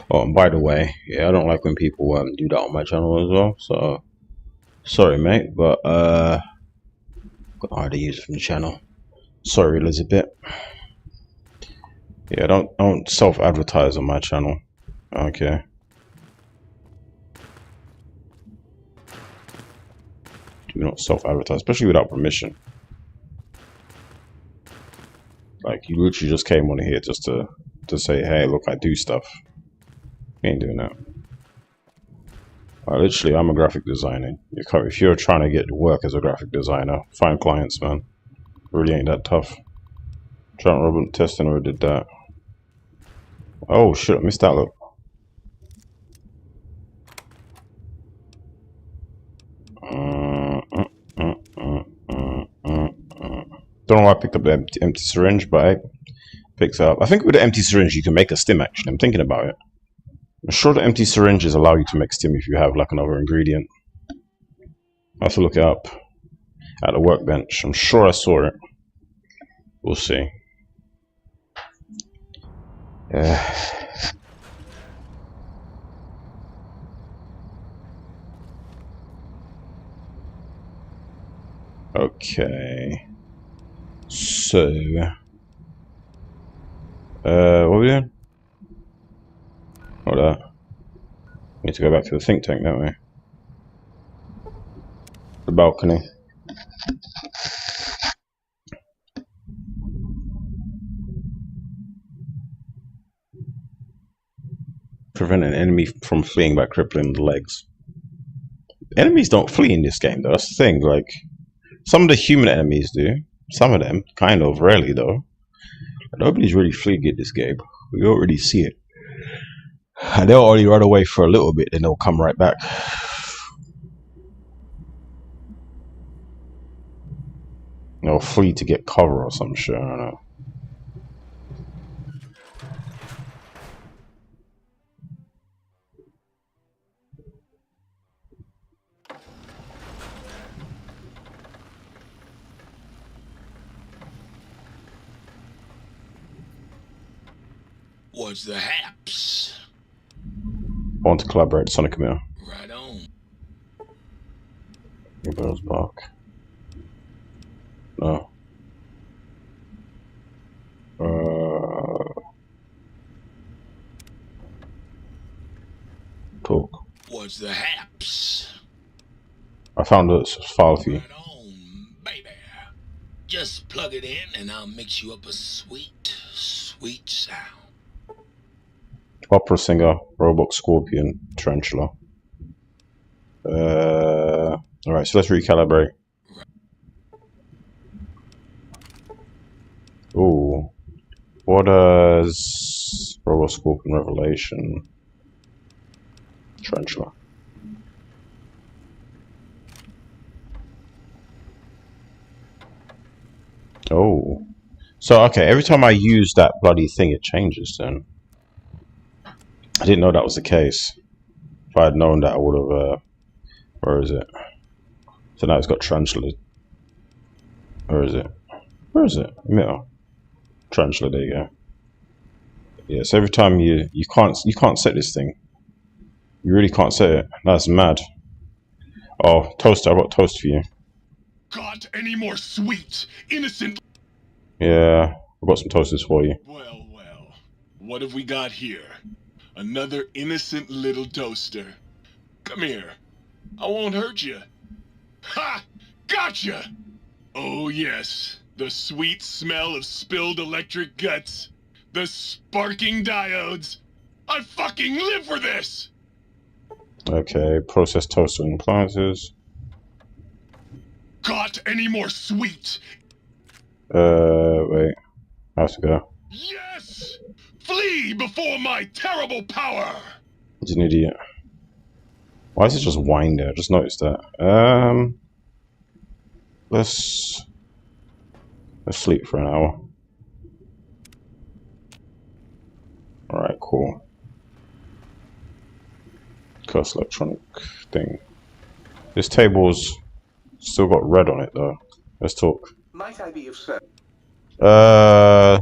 Oh, and by the way, yeah, I don't like when people do that on my channel as well. So, sorry, mate, but got hard to use it from the channel. Sorry, Elizabeth. Yeah, don't self-advertise on my channel. Okay. Do not self-advertise, especially without permission. Like, you literally just came on here just to say, hey, look, I do stuff. You ain't doing that. Literally, I'm a graphic designer. If you're trying to get work as a graphic designer, find clients, man. Really ain't that tough. Giant robot testing never did that. Oh shit, I missed that look. Don't know why I picked up the empty syringe, but I picked it up. I think with the empty syringe you can make a stim actually. I'm thinking about it. I'm sure the empty syringes allow you to make stim if you have like another ingredient. I have to look it up at the workbench. I'm sure I saw it. We'll see. Okay. So, what are we doing? Hold up. We need to go back to the think tank, don't we? The balcony. Prevent an enemy from fleeing by crippling the legs. Enemies don't flee in this game, though. That's the thing. Like, some of the human enemies do. Some of them, kind of, rarely though. Nobody's really fleeing in this game. We don't really see it. And they'll only run away for a little bit, then they'll come right back. They'll flee to get cover or some shit. I don't know. What's the haps? I want to collaborate, Sonic, come here. Right on. Your bells bark. No. Talk. What's the haps? I found a file for you. Right on, baby. Just plug it in and I'll mix you up a sweet, sweet sound. Opera singer, robot, scorpion, tarantula. Alright, so let's recalibrate. Ooh. What does robot, scorpion, revelation, tarantula? Oh. So, okay, every time I use that bloody thing, it changes then. I didn't know that was the case. If I had known that, I would have, where is it? So now it's got tarantula. Where is it? Where is it? Middle. Tarantula, there you go. Yeah, so every time you can't set this thing. You really can't set it. That's mad. Oh, toaster, I got toast for you. Got any more sweet, innocent? Yeah, I've got some toasters for you. Well, well. What have we got here? Another innocent little toaster. Come here. I won't hurt you. Ha! Gotcha! Oh yes, the sweet smell of spilled electric guts. The sparking diodes. I fucking live for this! Okay, processed toaster and appliances. Got any more sweet? Wait. I have to go. Yes! Flee before my terrible power! He's an idiot. Why is it just wine there? I just noticed that. Let's sleep for an hour. Alright, cool. Curse electronic thing. This table's still got red on it though. Let's talk. Might I be of service? I'd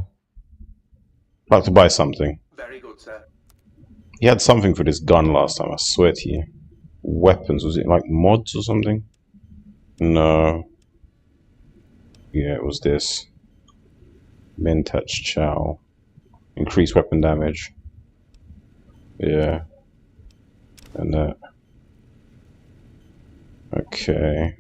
like to buy something. Very good, sir. He had something for this gun last time, I swear to you. Weapons, was it like mods or something? No. Yeah, it was this. Mintach Chow. Increased weapon damage. Yeah. And that. Okay.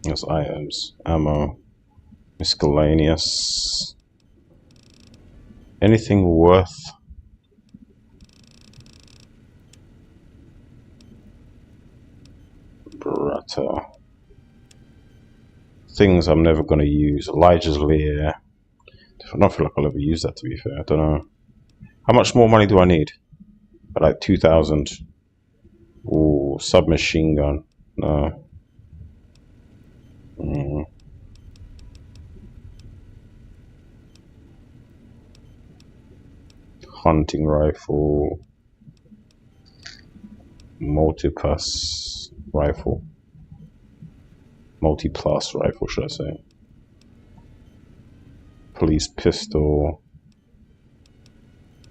That's items. Ammo. Miscellaneous. Anything worth Brata. Things I'm never gonna use. Elijah's Lair. I don't feel like I'll ever use that, to be fair. I don't know. How much more money do I need? Like 2,000. Ooh, submachine gun. No. Hunting rifle. Multi-plus rifle. Multi-plus rifle, should I say. Police pistol.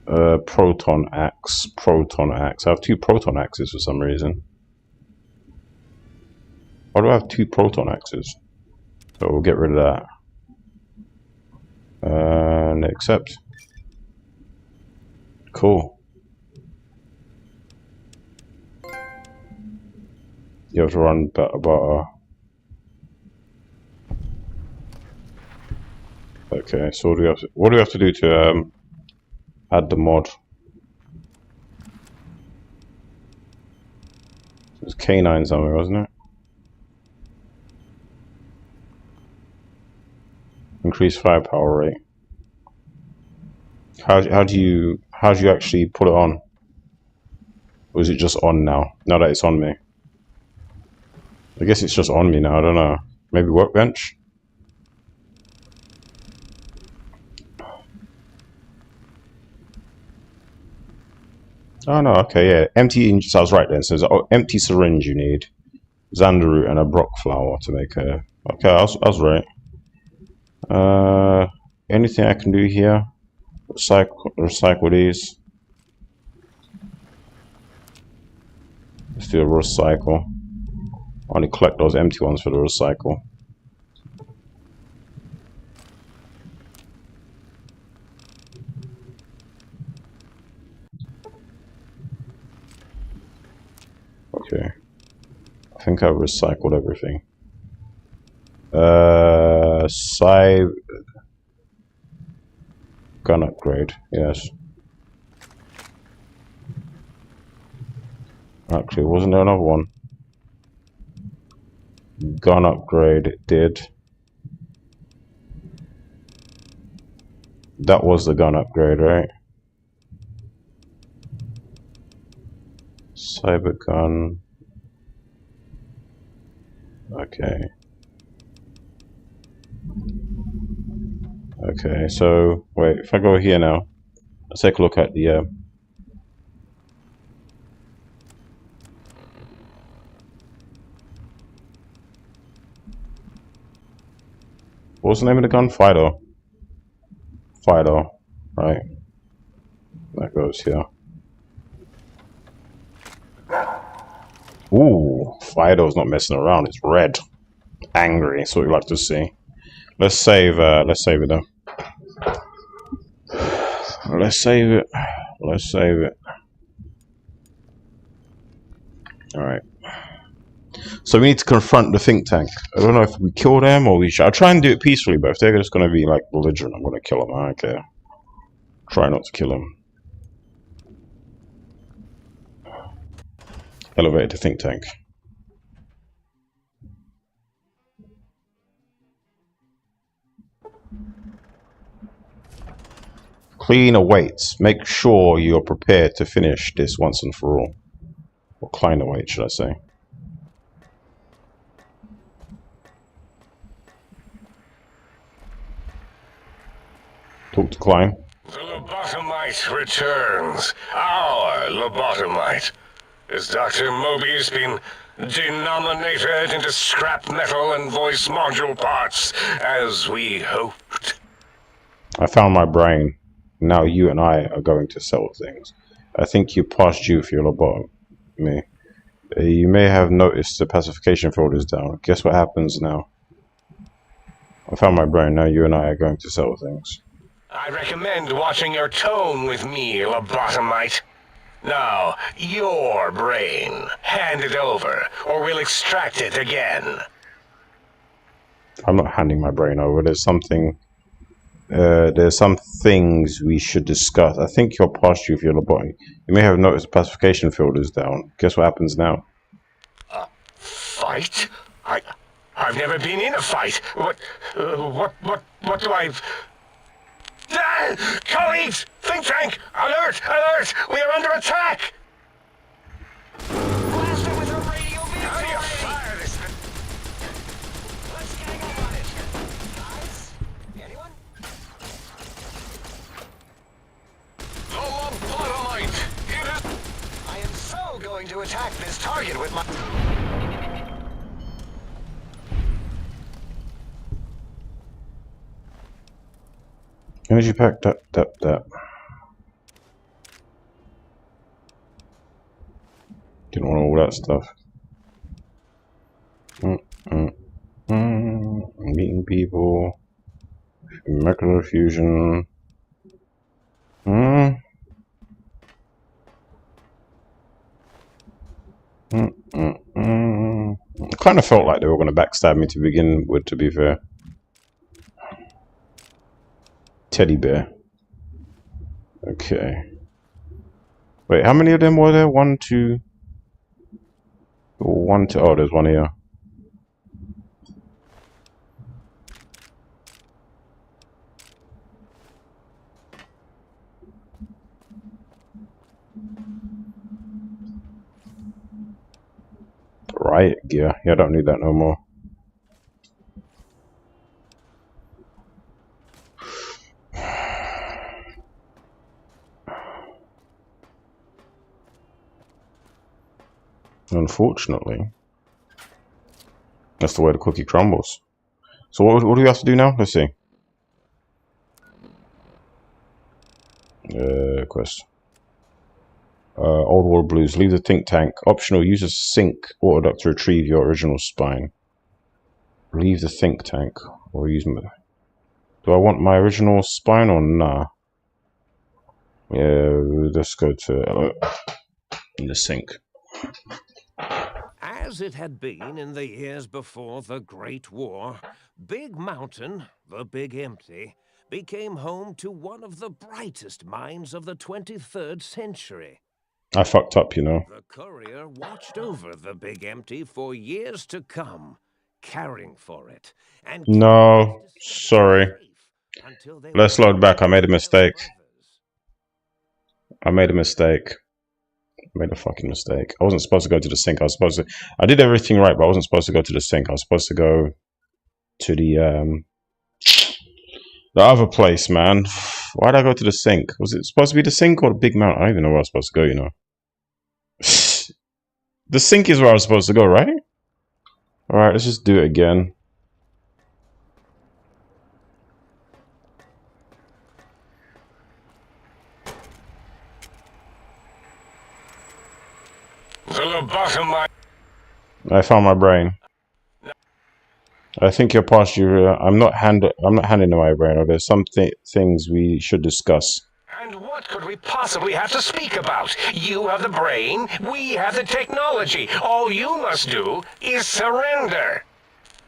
Proton axe. Proton axe. I have 2 proton axes for some reason. Why do I have 2 proton axes? So we'll get rid of that. And accept. Cool. You have to run butter. Okay, so what do we have to do to add the mod? There's K9 somewhere, wasn't it? Increase firepower rate. How do you actually put it on? Or is it just on now? Now that it's on me. I guess it's just on me now, I don't know. Maybe workbench? Oh no, okay, yeah. Empty, so I was right then. So there's empty syringe you need. Xanderroot and a Brock flower to make a... Okay, I was right. Anything I can do here? Recycle these. Let's do a recycle. I only collect those empty ones for the recycle. Okay. I think I've recycled everything. Gun upgrade, yes. Actually, wasn't there another one? Gun upgrade, it did. That was the gun upgrade, right? Cyber gun. Okay. Okay, so wait, if I go here now, let's take a look at the what was the name of the gun? Fido. Fido, right. That goes here. Ooh, Fido's not messing around, it's red. Angry, that's what we like to see. Let's save it though. Let's save it. Let's save it. Alright. So we need to confront the think tank. I don't know if we kill them or we should. I'll try and do it peacefully, but if they're just going to be like belligerent, I'm going to kill them. I don't care. Try not to kill them. Elevator to think tank. Clean awaits. Make sure you're prepared to finish this once and for all. Or Klein await, should I say. Talk to Klein. The lobotomite returns. Our lobotomite. Has Dr. Mobius been denominated into scrap metal and voice module parts, as we hoped? I found my brain. Now you and I are going to sell things. I think you passed due for your lobotomy. You may have noticed the pacification field is down. Guess what happens now? I found my brain. Now you and I are going to sell things. I recommend watching your tone with me, lobotomite. Now, your brain. Hand it over, or we'll extract it again. I'm not handing my brain over. There's something there's some things we should discuss. I think you're past you if you're lobotomy. You may have noticed the pacification field is down. Guess what happens now? Fight? I've never been in a fight. What do I... Ah! Colleagues! Think tank! Alert! Alert! We are under attack! Blaster with a radio beam! How do you fire this thing? Let's gang up on it. Guys? Anyone? Low on bottomite! It is... I am so going to attack this target with my... Energy pack, that. Didn't want all that stuff. Meeting people. Molecular fusion. I kind of felt like they were going to backstab me to begin with, to be fair. Teddy bear. Okay. Wait, how many of them were there? 1, 2... 1, 2... Oh, there's one here. Riot gear. Yeah, I don't need that no more. Unfortunately. That's the way the cookie crumbles. So what do we have to do now? Let's see. Quest. Old World Blues. Leave the think tank. Optional. Use a sync autoduct to retrieve your original spine. Leave the think tank. Or use my... Do I want my original spine or nah? Yeah, let's go to the sync. As it had been in the years before the Great War, Big Mountain, the Big Empty, became home to one of the brightest minds of the 23rd century. I fucked up, you know. The courier watched over the Big Empty for years to come, caring for it. And no, sorry. Let's load back. I made a mistake. I made a fucking mistake. I wasn't supposed to go to the sink. I did everything right, but I wasn't supposed to go to the sink. I was supposed to go to the other place, man. Why'd I go to the sink? Was it supposed to be the sink or the big mountain? I don't even know where I was supposed to go, you know. The sink is where I was supposed to go, right? Alright, let's just do it again. I found my brain. I think you're past you. I'm not handing my brain. There's some things we should discuss. And what could we possibly have to speak about? You have the brain, we have the technology. All you must do is surrender.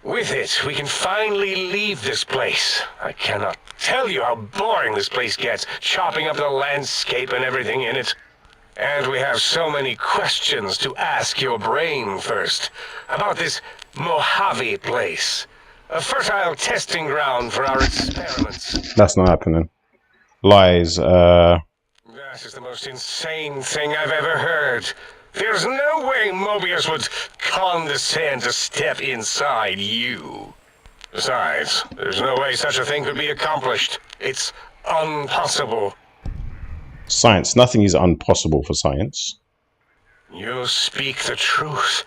With it, we can finally leave this place. I cannot tell you how boring this place gets, chopping up the landscape and everything in it. And we have so many questions to ask your brain first. About this Mojave place. A fertile testing ground for our experiments. That's not happening. Lies, That is the most insane thing I've ever heard. There's no way Mobius would condescend to step inside you. Besides, there's no way such a thing could be accomplished. It's impossible. Science. Nothing is impossible for science. You speak the truth.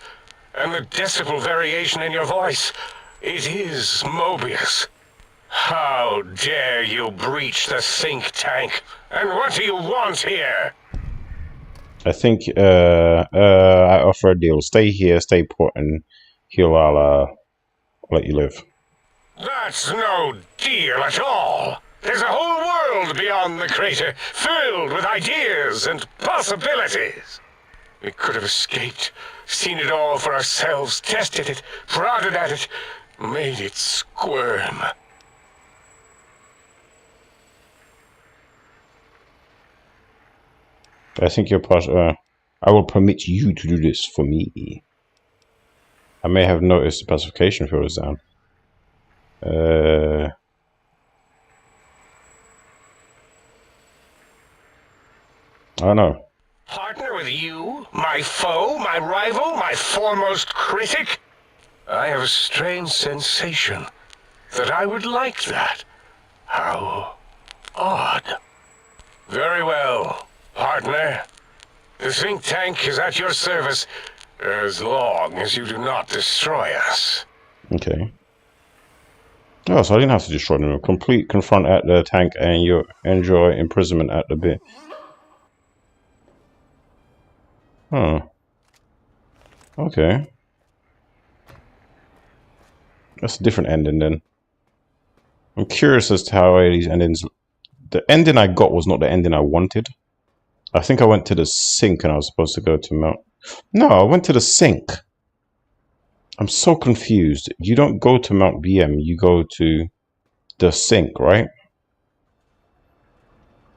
And the decibel variation in your voice, it is Mobius. How dare you breach the think tank? And what do you want here? I think I offer a deal. Stay here, stay put, and I'll let you live. That's no deal at all. There's a whole world beyond the crater, filled with ideas and possibilities. We could have escaped, seen it all for ourselves, tested it, prodded at it, made it squirm. I think you're part. I will permit you to do this for me. I may have noticed the pacification field is down. I don't know. Partner with you? My foe? My rival? My foremost critic? I have a strange sensation that I would like that. How odd. Very well, partner. The think tank is at your service as long as you do not destroy us. Okay. Oh, so I didn't have to destroy them. Complete confront at the tank and you enjoy imprisonment at the bit. Huh. Okay. That's a different ending then. I'm curious as to how these endings... The ending I got was not the ending I wanted. I think I went to the sink and I was supposed to go to Mount... No, I went to the sink. I'm so confused. You don't go to Mount BM, you go to the sink, right?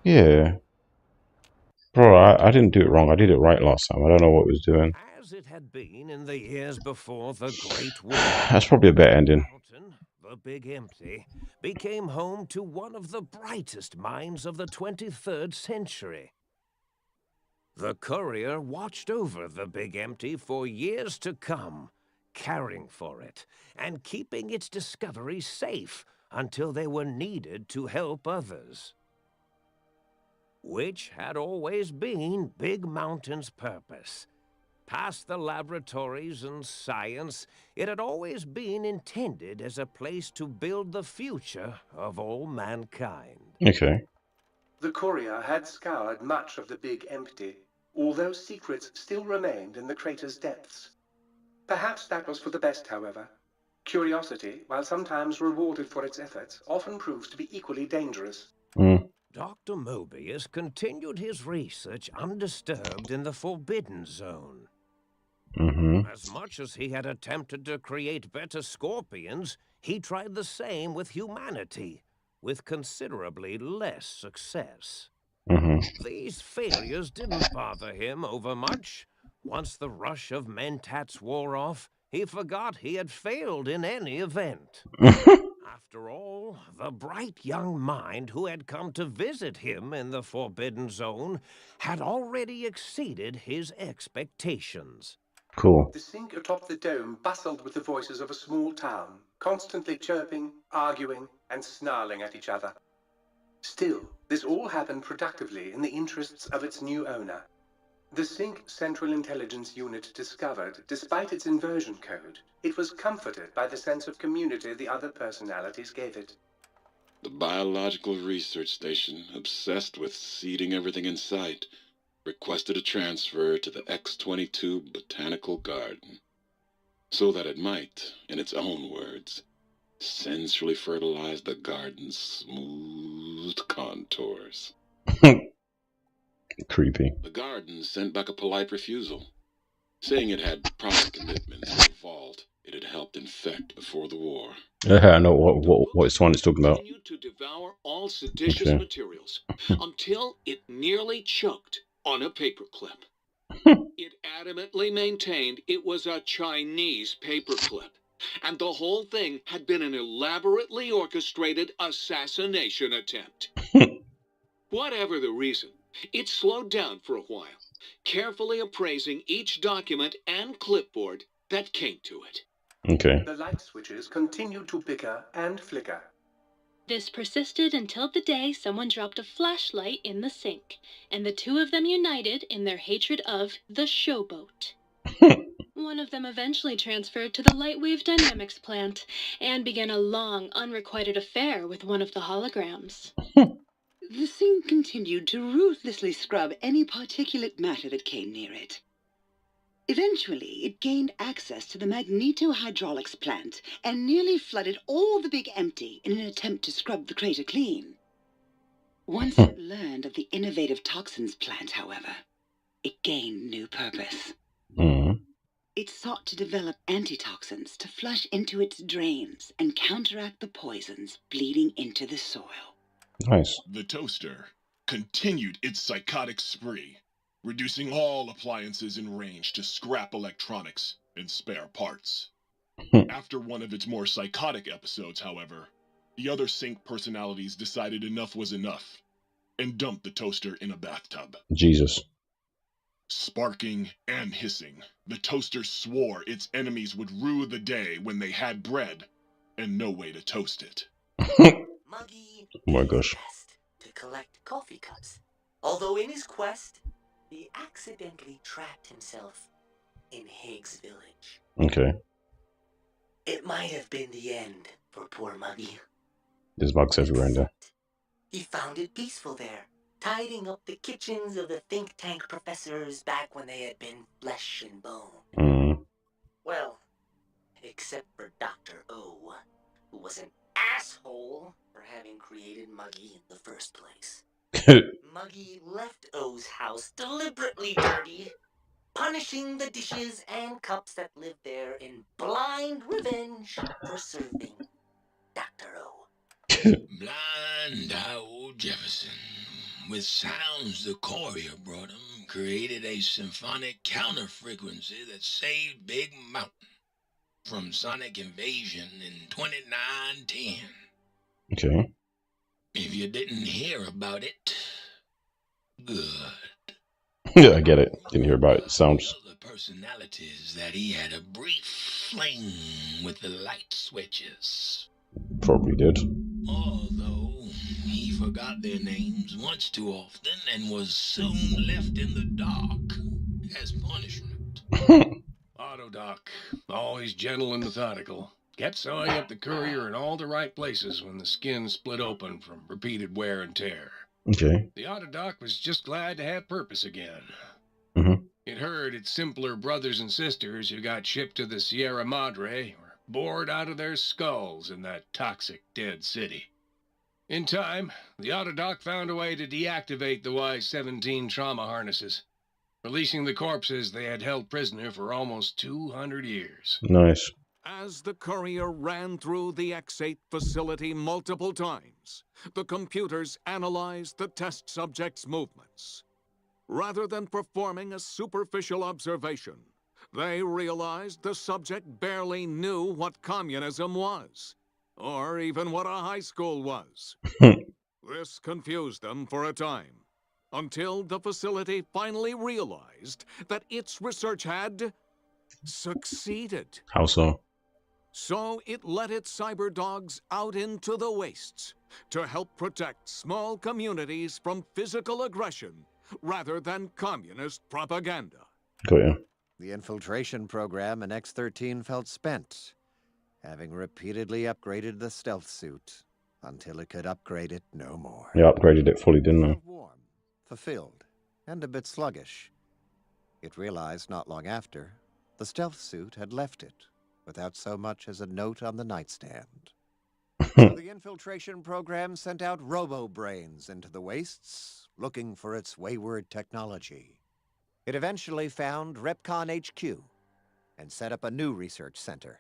Yeah. Bro, I didn't do it wrong. I did it right last time. I don't know what I was doing. As it had been in the years before the Great War, That's probably a better ending. Mountain, the Big Empty, became home to one of the brightest minds of the 23rd century. The courier watched over the Big Empty for years to come, caring for it and keeping its discoveries safe until they were needed to help others. Which had always been Big Mountain's purpose. Past the laboratories and science, it had always been intended as a place to build the future of all mankind. Okay. The courier had scoured much of the Big Empty, although secrets still remained in the crater's depths. Perhaps that was for the best, however. Curiosity, while sometimes rewarded for its efforts, often proves to be equally dangerous. Dr. Mobius continued his research undisturbed in the Forbidden Zone. As much as he had attempted to create better scorpions, he tried the same with humanity, with considerably less success. These failures didn't bother him overmuch. Once the rush of mentats wore off, he forgot he had failed in any event. After all, the bright young mind who had come to visit him in the Forbidden Zone had already exceeded his expectations. Cool. The sink atop the dome bustled with the voices of a small town, constantly chirping, arguing, and snarling at each other. Still, this all happened productively in the interests of its new owner. The Sync Central Intelligence Unit discovered, despite its inversion code, it was comforted by the sense of community the other personalities gave it. The biological research station, obsessed with seeding everything in sight, requested a transfer to the X-22 Botanical Garden, so that it might, in its own words, sensually fertilize the garden's smooth contours. Creepy. The garden sent back a polite refusal, saying it had prior commitments to the vault it had helped infect before the war. I know what one is talking about. Continued to devour all seditious Okay. materials until it nearly choked on a paperclip. It adamantly maintained it was a Chinese paperclip, and the whole thing had been an elaborately orchestrated assassination attempt. Whatever the reason, it slowed down for a while, carefully appraising each document and clipboard that came to it. Okay. The light switches continued to bicker and flicker. This persisted until the day someone dropped a flashlight in the sink, and the two of them united in their hatred of the showboat. One of them eventually transferred to the Lightwave Dynamics plant and began a long, unrequited affair with one of the holograms. The thing continued to ruthlessly scrub any particulate matter that came near it. Eventually, it gained access to the magnetohydraulics plant and nearly flooded all the Big Empty in an attempt to scrub the crater clean. Once it learned of the innovative toxins plant, however, it gained new purpose. It sought to develop antitoxins to flush into its drains and counteract the poisons bleeding into the soil. Nice. The toaster continued its psychotic spree, reducing all appliances in range to scrap electronics and spare parts. After one of its more psychotic episodes, however, the other Sync personalities decided enough was enough and dumped the toaster in a bathtub. Jesus. Sparking and hissing, the toaster swore its enemies would rue the day when they had bread and no way to toast it. Muggy Oh my did gosh. his best to collect coffee cups, although in his quest, he accidentally trapped himself in Higgs village. Okay. It might have been the end for poor Muggy. There's bugs everywhere in there. He found it peaceful there, tidying up the kitchens of the think tank professors back when they had been flesh and bone. Mm. Well, except for Dr. O, who was an asshole for having created Muggy in the first place. Muggy left O's house deliberately dirty, punishing the dishes and cups that lived there in blind revenge for serving Dr. O. Blind old Jefferson, with sounds the courier brought him, created a symphonic counter-frequency that saved Big Mountain from sonic invasion in 2910. Okay. If you didn't hear about it, good. Yeah, I get it. Didn't hear about it. Sounds. Other personalities that he had a brief fling with the light switches. Probably did. Although he forgot their names once too often and was soon left in the dark as punishment. Autodoc, always gentle and methodical, kept sewing up the courier in all the right places when the skin split open from repeated wear and tear. Okay. The Autodoc was just glad to have purpose again. Mm-hmm. It heard its simpler brothers and sisters who got shipped to the Sierra Madre were bored out of their skulls in that toxic dead city. In time, the Autodoc found a way to deactivate the Y-17 trauma harnesses, releasing the corpses they had held prisoner for almost 200 years. Nice. As the courier ran through the X8 facility multiple times, the computers analyzed the test subject's movements. Rather than performing a superficial observation, they realized the subject barely knew what communism was, or even what a high school was. This confused them for a time, until the facility finally realized that its research had succeeded. How so? So it let its cyber dogs out into the wastes to help protect small communities from physical aggression rather than communist propaganda. Got you. The infiltration program in X-13 felt spent, having repeatedly upgraded the stealth suit until it could upgrade it no more. Yeah, upgraded it fully, didn't I? Felt warm, fulfilled, and a bit sluggish. It realized not long after the stealth suit had left it without so much as a note on the nightstand. So the infiltration program sent out robo-brains into the wastes, looking for its wayward technology. It eventually found Repcon HQ and set up a new research center,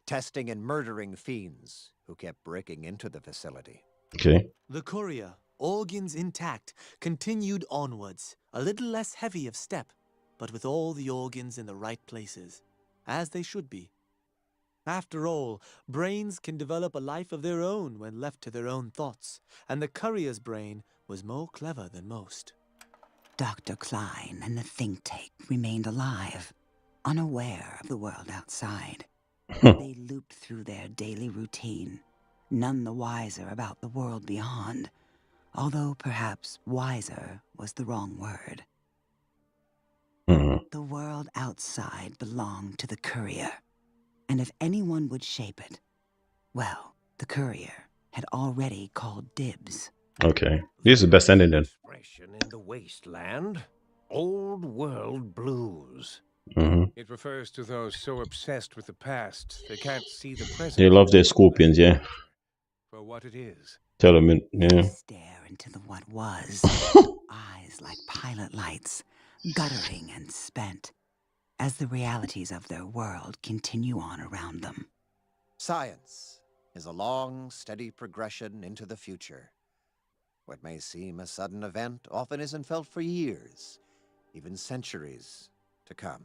testing and murdering fiends who kept breaking into the facility. Okay. The courier, organs intact, continued onwards, a little less heavy of step, but with all the organs in the right places, as they should be. After all, brains can develop a life of their own when left to their own thoughts, and the courier's brain was more clever than most. Dr. Klein and the think tank remained alive, unaware of the world outside. They looped through their daily routine, none the wiser about the world beyond, although perhaps wiser was the wrong word. The world outside belonged to the courier, and if anyone would shape it, well, the courier had already called dibs. Okay. This is the best ending then. Expression in the wasteland. Old world blues. It refers to those so obsessed with the past they can't see the present. They love their scorpions, yeah. For what it is. Tell them, yeah. Stare into the what was, eyes like pilot lights, guttering and spent, as the realities of their world continue on around them. Science is a long, steady progression into the future. What may seem a sudden event often isn't felt for years, even centuries to come.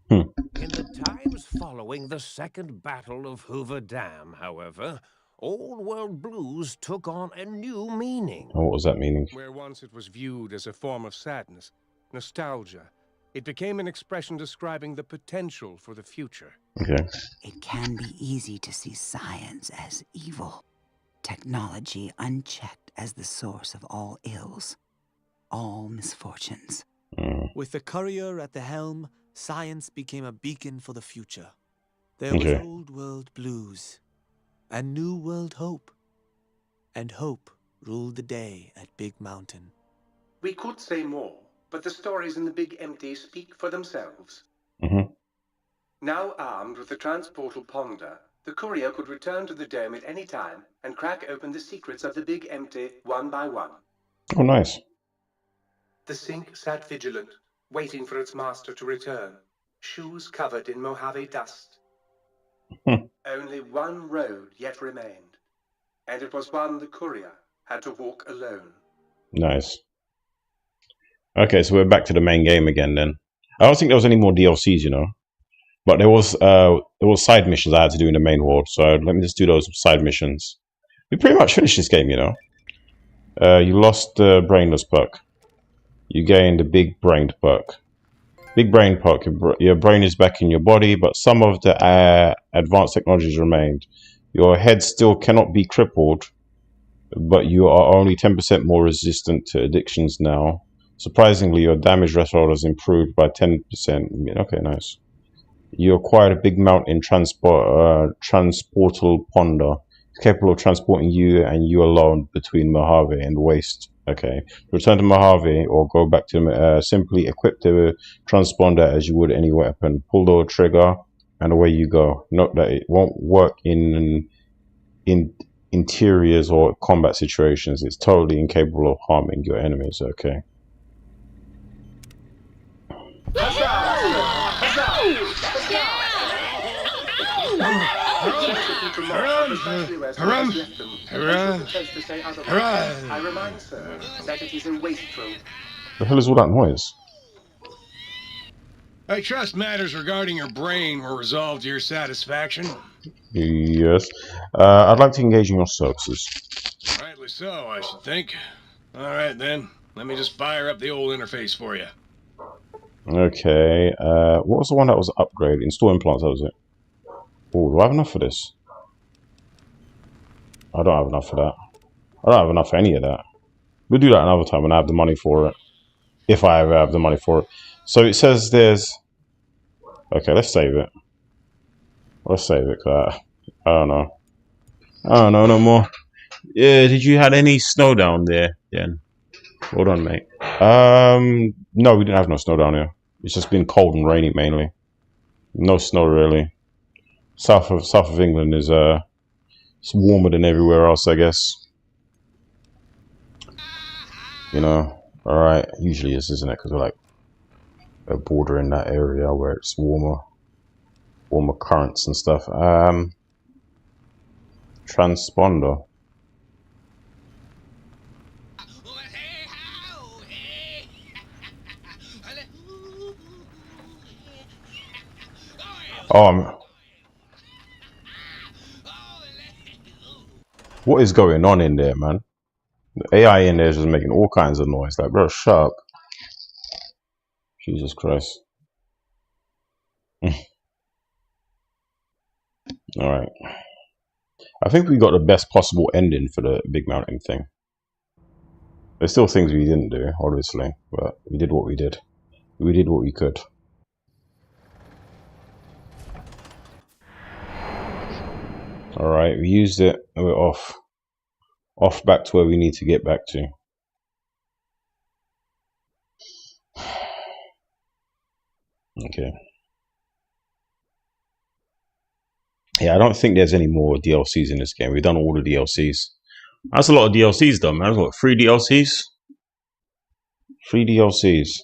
In the times following the Second Battle of Hoover Dam, however, Old World blues took on a new meaning. Oh, what was that meaning? Where once it was viewed as a form of sadness, nostalgia, it became an expression describing the potential for the future. Okay. It can be easy to see science as evil, technology unchecked as the source of all ills, all misfortunes. With the courier at the helm, science became a beacon for the future. There was Okay. old world blues and new world hope. And hope ruled the day at Big Mountain. We could say more, but the stories in the Big Empty speak for themselves. Mm-hmm. Now armed with the transportal ponder, the courier could return to the dome at any time and crack open the secrets of the Big Empty one by one. Oh, nice. The sink sat vigilant, waiting for its master to return, shoes covered in Mojave dust. Only one road yet remained, and it was one the courier had to walk alone. Nice. Okay, so we're back to the main game again then. I don't think there was any more DLCs, you know. But there was side missions I had to do in the main world, so let me just do those side missions. We pretty much finished this game, you know. You lost the brainless perk. You gained the big brained perk. Big brain perk. Your brain is back in your body, but some of the advanced technologies remained. Your head still cannot be crippled, but you are only 10% more resistant to addictions now. Surprisingly, your damage threshold has improved by 10%. Okay, nice. You acquired a big mountain transportal ponder, capable of transporting you and you alone between Mojave and the waste. Okay. Return to Mojave or go back to simply equip the transponder as you would any weapon. Pull the trigger and away you go. Note that it won't work in interiors or combat situations. It's totally incapable of harming your enemies. Okay. I remind sir that it is a wastrel. The hell is all that noise? I trust matters regarding your brain were resolved to your satisfaction. Yes. I'd like to engage in your services. Rightly so, I should think. All right, then. Let me just fire up the old interface for you. Okay. What was the one that was upgraded? Install implants, that was it. Oh, do I have enough for this? I don't have enough for that. I don't have enough for any of that. We'll do that another time when I have the money for it. If I ever have the money for it. So it says there's... Okay, let's save it. Let's save it, cause I don't know. I don't know no more. Yeah, did you had any snow down there, then? Hold on, mate. No, we didn't have no snow down here. It's just been cold and rainy mainly. No snow really. South of England is it's warmer than everywhere else, I guess. You know, alright, usually is, isn't it? Because we're like a border in that area where it's warmer currents and stuff. Transponder. What is going on in there, man? The AI in there is just making all kinds of noise. Like, bro, shut up. Jesus Christ. Alright. I think we got the best possible ending for the Big Mountain thing. There's still things we didn't do, obviously, but we did what we did. We did what we could. Alright, we used it and we're off. Off back to where we need to get back to. Okay. Yeah, I don't think there's any more DLCs in this game. We've done all the DLCs. That's a lot of DLCs though, man. That's what, 3 DLCs? 3 DLCs.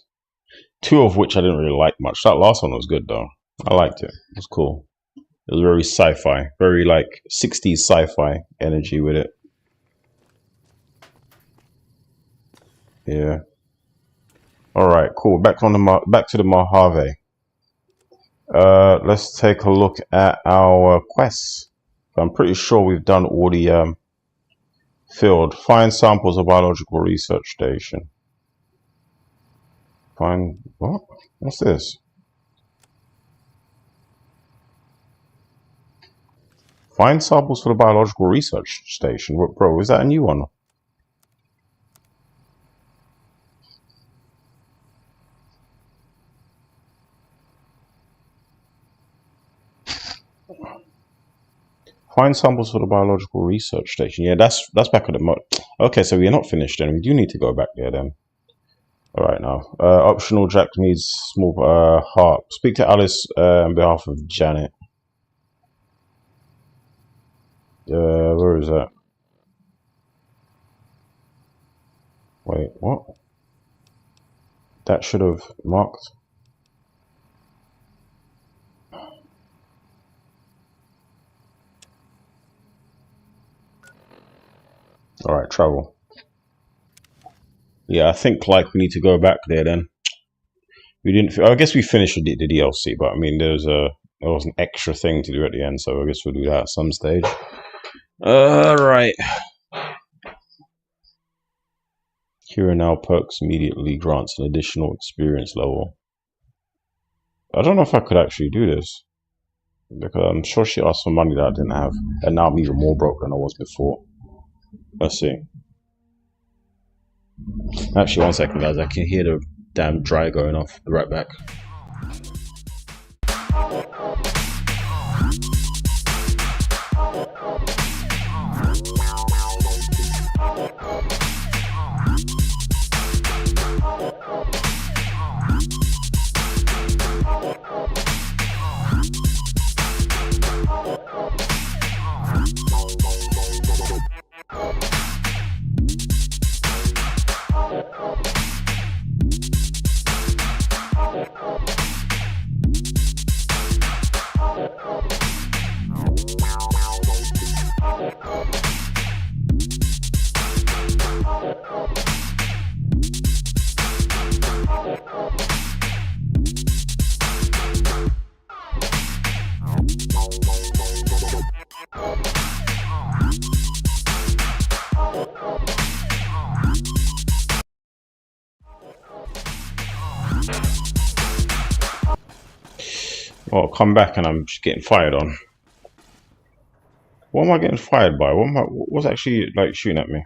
2 of which I didn't really like much. That last one was good though. I liked it. It was cool. It was very sci-fi. Very like 60s sci-fi energy with it. Yeah. All right, cool. Back to the Mojave. Let's take a look at our quests. I'm pretty sure we've done all the field. Find samples of biological research station. Find what? What's this? Find samples for the biological research station. What, bro? Is that a new one? Find samples for the biological research station. Yeah, that's back at the okay, so we're not finished then. We do need to go back there then. All right now. Optional Jack needs small heart. Speak to Alice on behalf of Janet. Where is that? Wait, what? That should have marked. All right, travel. Yeah, I think like we need to go back there then. We didn't. I guess we finished the DLC, but I mean, there was an extra thing to do at the end, so I guess we'll do that at some stage. All right. Here are now perks immediately grants an additional experience level. I don't know if I could actually do this because I'm sure she asked for money that I didn't have, and now I'm even more broke than I was before. Let's see. Actually, one second, guys. I can hear the damn dry going off. Be right back. Well, come back and I'm just getting fired on. What am I getting fired by? What's actually like shooting at me?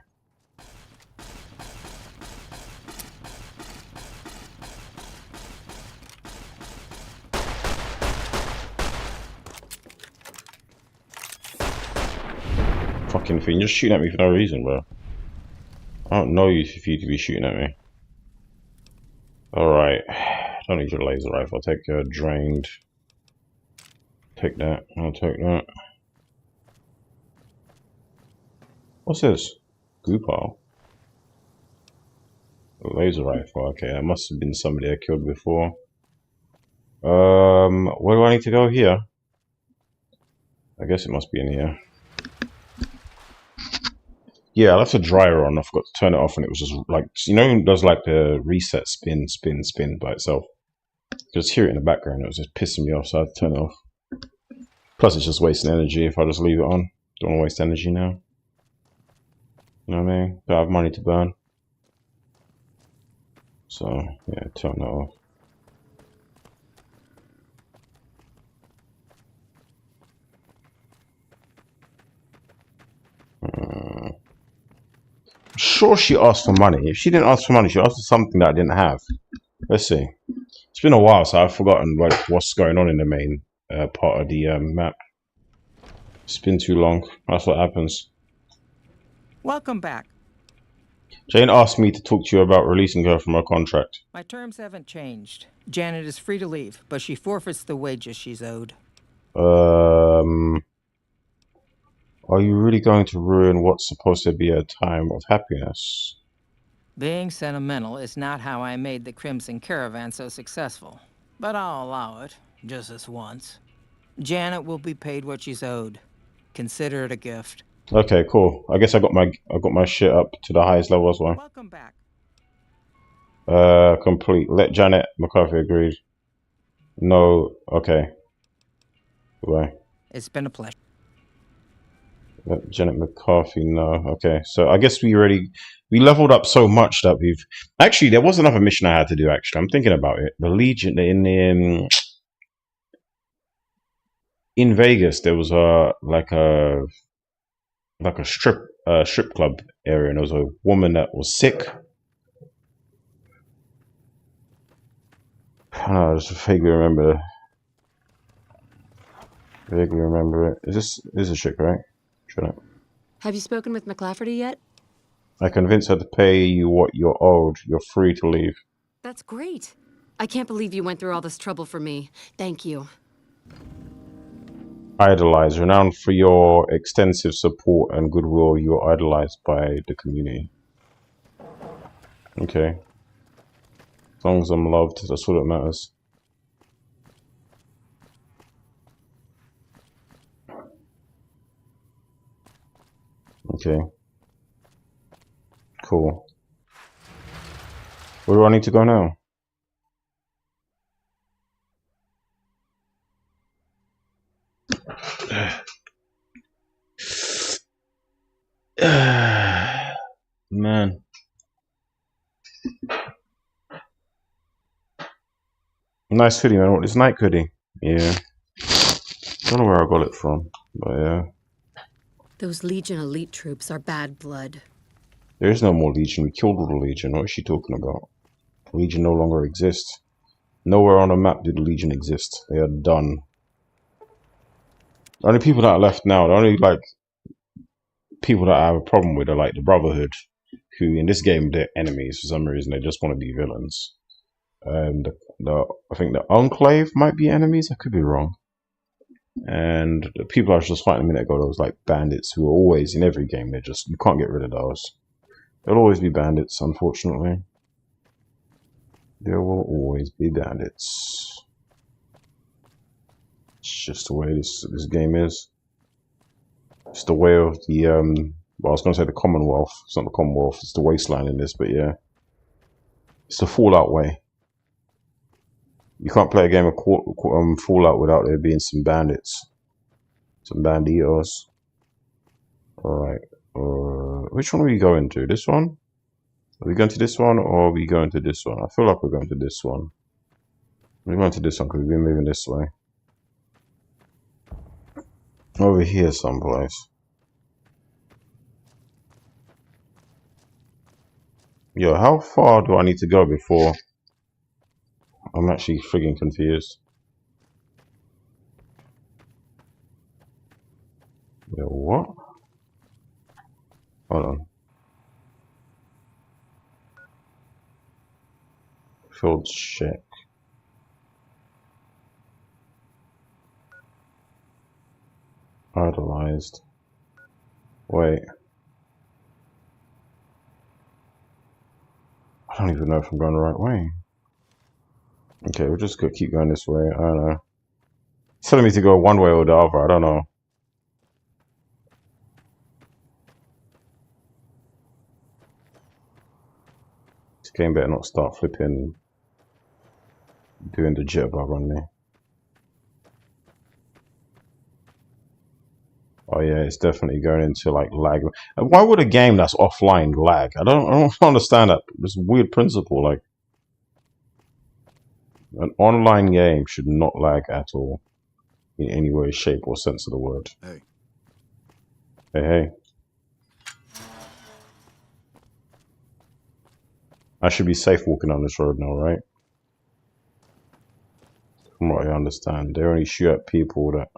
Fucking thing, just shooting at me for no reason, bro. I don't know you for you to be shooting at me. Alright. Don't need your laser rifle. I'll take your drained. Take that. I'll take that. What's this? Goo pile. A laser rifle. Okay, that must have been somebody I killed before. Where do I need to go here? I guess it must be in here. Yeah, I left the dryer on. I forgot to turn it off, and it was just like, you know, it does like the reset spin by itself. Just hear it in the background. It was just pissing me off, so I had to turn it off. Plus, it's just wasting energy if I just leave it on. Don't want to waste energy now. You know what I mean? Don't have money to burn. So, yeah, turn that off. Sure, she asked for money. If she didn't ask for money, she asked for something that I didn't have. Let's see. It's been a while, so I've forgotten what's going on in the main part of the map. It's been too long. That's what happens. Welcome back. Jane asked me to talk to you about releasing her from her contract. My terms haven't changed. Janet is free to leave, but she forfeits the wages she's owed. Are you really going to ruin what's supposed to be a time of happiness? Being sentimental is not how I made the Crimson Caravan so successful. But I'll allow it, just this once. Janet will be paid what she's owed. Consider it a gift. Okay, cool. I guess I got my shit up to the highest level as well. Welcome back. Complete. Let Janet McCarthy agreed. No. Okay. Goodbye. It's been a pleasure. Let Janet McCarthy know. Okay. So I guess we leveled up so much that we've actually there was another mission I had to do. Actually, I'm thinking about it. The Legion in Vegas, there was like a strip club area, and there was a woman that was sick. I just vaguely remember. Vaguely remember it. This is a chick, right? Shut up. Have you spoken with McLafferty yet? I convinced her to pay you what you're owed. You're free to leave. That's great. I can't believe you went through all this trouble for me. Thank you. Idolized. Renowned for your extensive support and goodwill, you are idolized by the community. Okay. As long as I'm loved, that's all that matters. Okay. Cool. Where do I need to go now? Man. Nice hoodie, man. What is Nike hoodie? Yeah. Don't know where I got it from, but yeah. Those Legion elite troops are bad blood. There is no more Legion. We killed all the Legion. What is she talking about? Legion no longer exists. Nowhere on the map did Legion exist. They are done. The only people that are left now, the only like people that I have a problem with are like the Brotherhood, who in this game they're enemies for some reason. They just want to be villains. And I think the Enclave might be enemies. I could be wrong. And the people I was just fighting a minute ago, those like bandits who are always in every game. They're just, you can't get rid of those. There'll always be bandits, unfortunately. There will always be bandits. It's just the way this game is. It's the way of the well, I was going to say the Commonwealth. It's not the Commonwealth. It's the wasteland in this, but yeah, it's the Fallout way. You can't play a game of Fallout without there being some bandits, some banditos. All right. Which one are we going to? This one? Are we going to this one, or are we going to this one? I feel like we're going to this one. We're going to this one because we've been moving this way. Over here someplace. Yo, how far do I need to go before I'm actually friggin' confused? Yo, what? Hold on. Field check. Idolized. Wait. I don't even know if I'm going the right way. Okay, we're just gonna keep going this way. I don't know. It's telling me to go one way or the other. I don't know. This game better not start flipping, doing the jitterbug on me. Oh yeah, it's definitely going into like lag. And why would a game that's offline lag? I don't understand that. It's a weird principle. Like an online game should not lag at all, in any way, shape, or sense of the word. Hey. Hey, hey. I should be safe walking on this road now, right? From what I understand, they only shoot at people that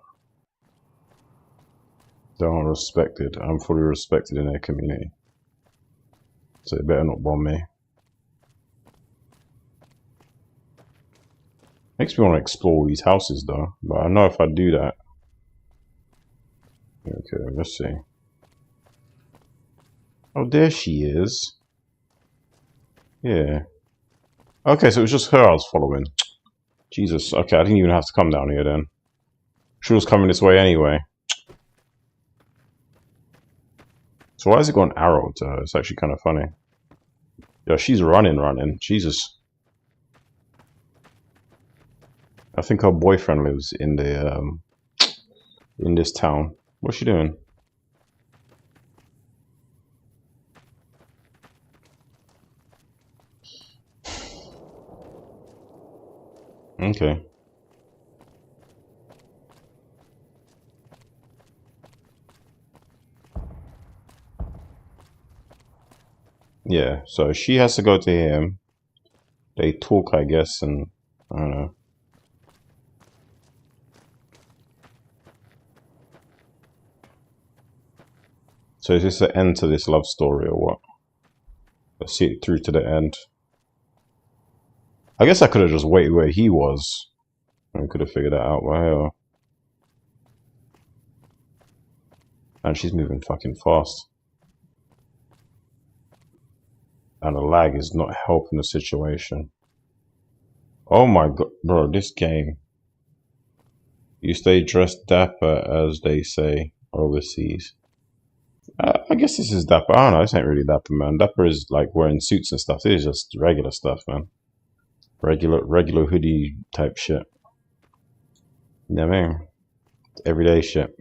aren't respected. I'm fully respected in their community, so they better not bomb me. Makes me want to explore these houses though, but I know if I do that. Okay, let's see. Oh, there she is. Yeah. Okay, so it was just her I was following. Jesus. Okay, I didn't even have to come down here then. She was coming this way anyway. So why has it got an arrow to her? It's actually kind of funny. Yeah, she's running. Jesus. I think her boyfriend lives in the in this town. What's she doing? Okay. Yeah, so she has to go to him. They talk, I guess, and I don't know. So is this the end to this love story or what? Let's see it through to the end. I guess I could have just waited where he was. I could have figured that out by hell. And she's moving fucking fast. And the lag is not helping the situation. Oh my god, bro, this game. You stay dressed dapper, as they say overseas. I guess this is dapper. I don't know, this ain't really dapper, man. Dapper is like wearing suits and stuff. This is just regular stuff, man. Regular hoodie type shit. You know what I mean? Everyday shit.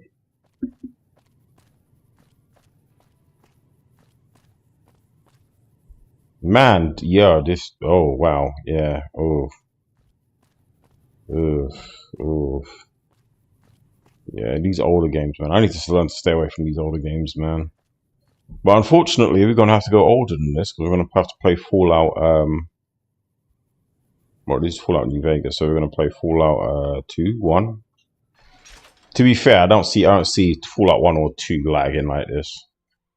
Man, yeah, this. Oh, wow. Yeah. Oof. Oof. Oof. Yeah, these older games, man. I need to learn to stay away from these older games, man. But unfortunately, we're gonna have to go older than this because we're gonna have to play Fallout. Well, this is Fallout New Vegas, so we're gonna play Fallout 2, 1. To be fair, I don't see Fallout 1 or 2 lagging like this.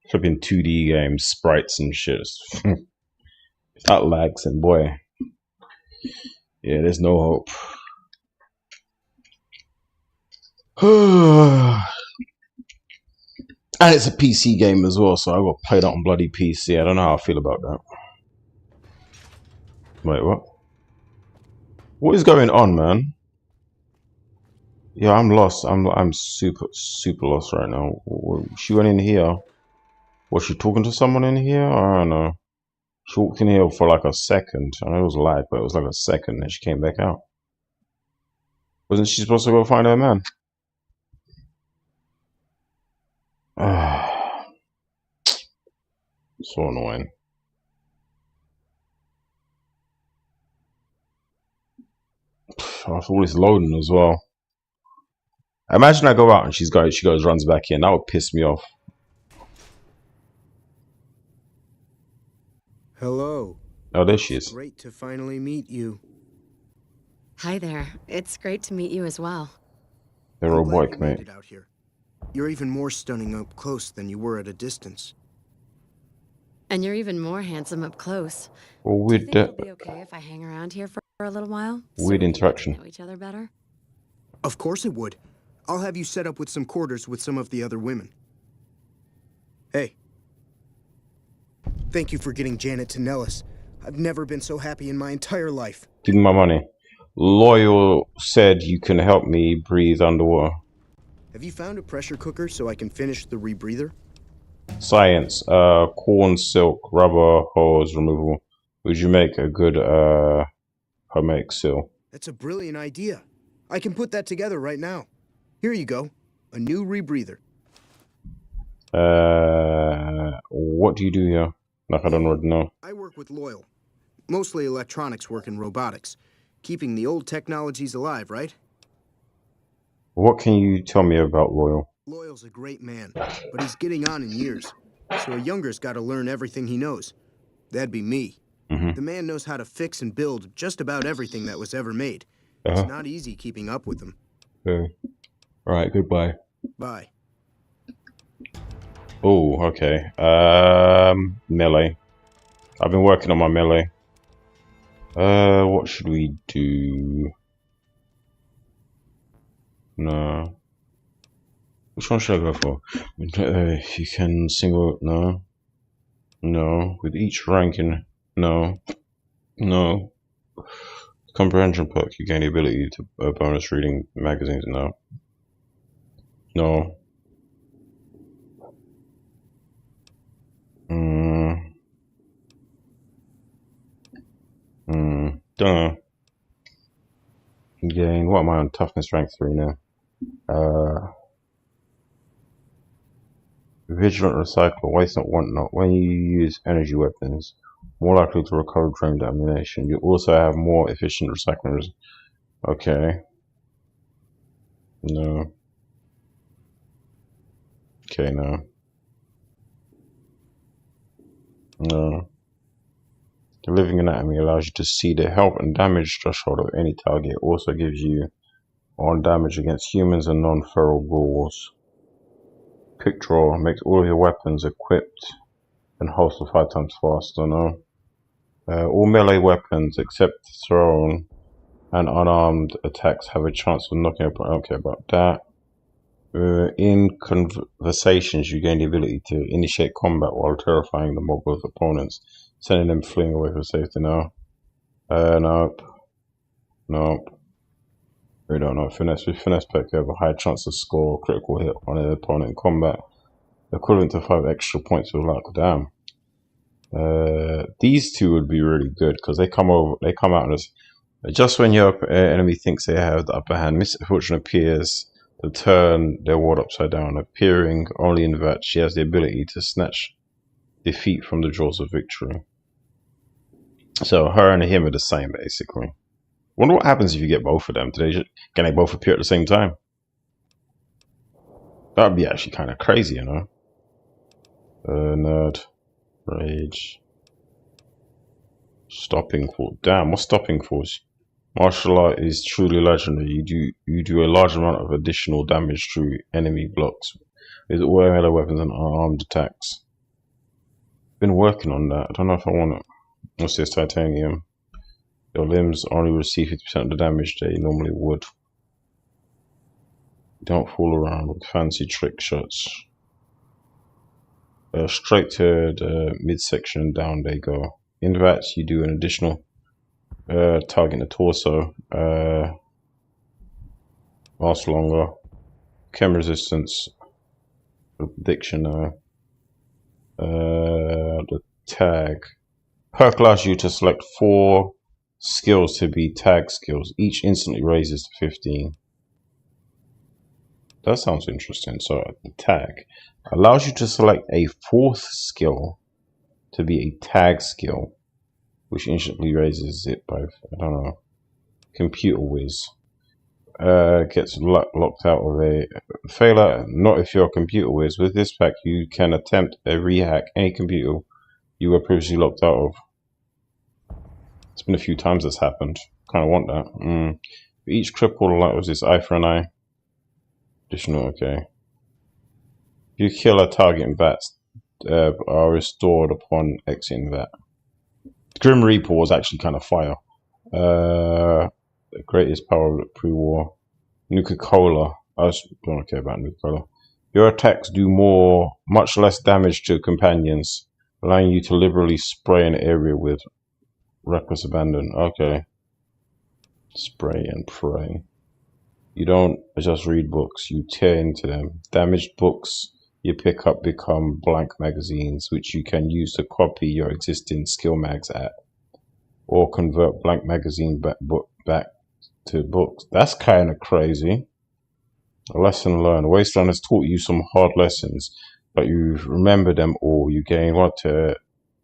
Flipping 2D games, sprites and shit. If that lags, then boy, yeah, there's no hope. And it's a PC game as well, so I got played out on bloody PC. I don't know how I feel about that. Wait, what? What is going on, man? Yeah, I'm lost. I'm super lost right now. She went in here. Was she talking to someone in here? I don't know. She walked in here for like a second. I know it was lag, but it was like a second, and she came back out. Wasn't she supposed to go find her man? So annoying. After all this loading as well. Imagine I go out and she goes runs back in. That would piss me off. Hello. Oh, there she is. Great to finally meet you. Hi there. It's great to meet you as well. They're robotic, mate. Made it out here. You're even more stunning up close than you were at a distance. And you're even more handsome up close. Well, weird. Do you think it'll be okay if I hang around here for a little while? Weird interaction. Know each other better? Of course it would. I'll have you set up with some quarters with some of the other women. Hey. Thank you for getting Janet to Nellis. I've never been so happy in my entire life. Give me my money. Loyal said you can help me breathe underwater. Have you found a pressure cooker so I can finish the rebreather? Science. Corn, silk, rubber, hose, removable. Would you make a good hermetic seal? That's a brilliant idea. I can put that together right now. Here you go. A new rebreather. What do you do here? Like, I don't really know. I work with Loyal. Mostly electronics work and robotics. Keeping the old technologies alive, right? What can you tell me about Loyal? Loyal's a great man, but he's getting on in years. So a younger's got to learn everything he knows. That'd be me. The man knows how to fix and build just about everything that was ever made. It's not easy keeping up with him. Alright, goodbye. Bye. Oh, okay. Melee. I've been working on my melee. What should we do? No. Which one should I go for? You can single... No. No. With each ranking... No. No. Comprehension perk. You gain the ability to bonus reading magazines. No. No. Don't know. Gain. What am I on? Toughness rank 3 now. Vigilant recycler. Waste not, want not. When you use energy weapons, more likely to recover drained ammunition. You also have more efficient recyclers. Okay. No. Okay, no. No. The living anatomy allows you to see the health and damage threshold of any target. It also gives you on damage against humans and non-feral ghouls. Quick draw makes all of your weapons equipped and holster 5 times faster. No. All melee weapons except thrown and unarmed attacks have a chance of knocking up. Okay, about that. In conversations, you gain the ability to initiate combat while terrifying the mob of opponents, sending them fleeing away for safety. No. Nope. Nope. We don't know. Finesse. With finesse perk, you have a high chance to score a critical hit on an opponent in combat, equivalent to 5 extra points of luck. Damn. These two would be really good because they come out as just when your enemy thinks they have the upper hand, misfortune appears to turn their ward upside down. Appearing only in that, she has the ability to snatch defeat from the jaws of victory. So her and him are the same, basically. Wonder what happens if you get both of them. Can they both appear at the same time? That would be actually kind of crazy, you know. Nerd. Rage. Stopping force. Damn, what's stopping force? Martial art is truly legendary. You do a large amount of additional damage through enemy blocks with all melee weapons and unarmed attacks. Been working on that. I don't know if I want it. What's this? Titanium. Your limbs only receive 50% of the damage they normally would. Don't fool around with fancy trick shots. Straight to the midsection and down they go. In that, you do an additional target in the torso. Lasts longer. Chem resistance. Addiction. The tag. Perk allows you to select 4 skills to be tag skills. Each instantly raises to 15. That sounds interesting. So the tag allows you to select a 4th skill to be a tag skill, which instantly raises it by, I don't know, computer whiz. Gets locked out of a failure. Not if you're a computer whiz. With this pack, you can attempt a rehack any computer you were previously locked out of. It's been a few times that's happened. Kind of want that. For each cripple, like was this eye for an eye? Additional, okay. You kill a target in that are restored upon exiting that. Grim Reaper was actually kind of fire. The greatest power of pre-war. Nuka-Cola. I don't care about Nuka-Cola. Your attacks do much less damage to companions, allowing you to liberally spray an area with reckless abandon. Okay. Spray and pray. You don't just read books, you tear into them. Damaged books you pick up become blank magazines, which you can use to copy your existing skill mags at, or convert blank magazine back to books. That's kind of crazy. A lesson learned. Wasteland has taught you some hard lessons, but you remember them all. You gain what to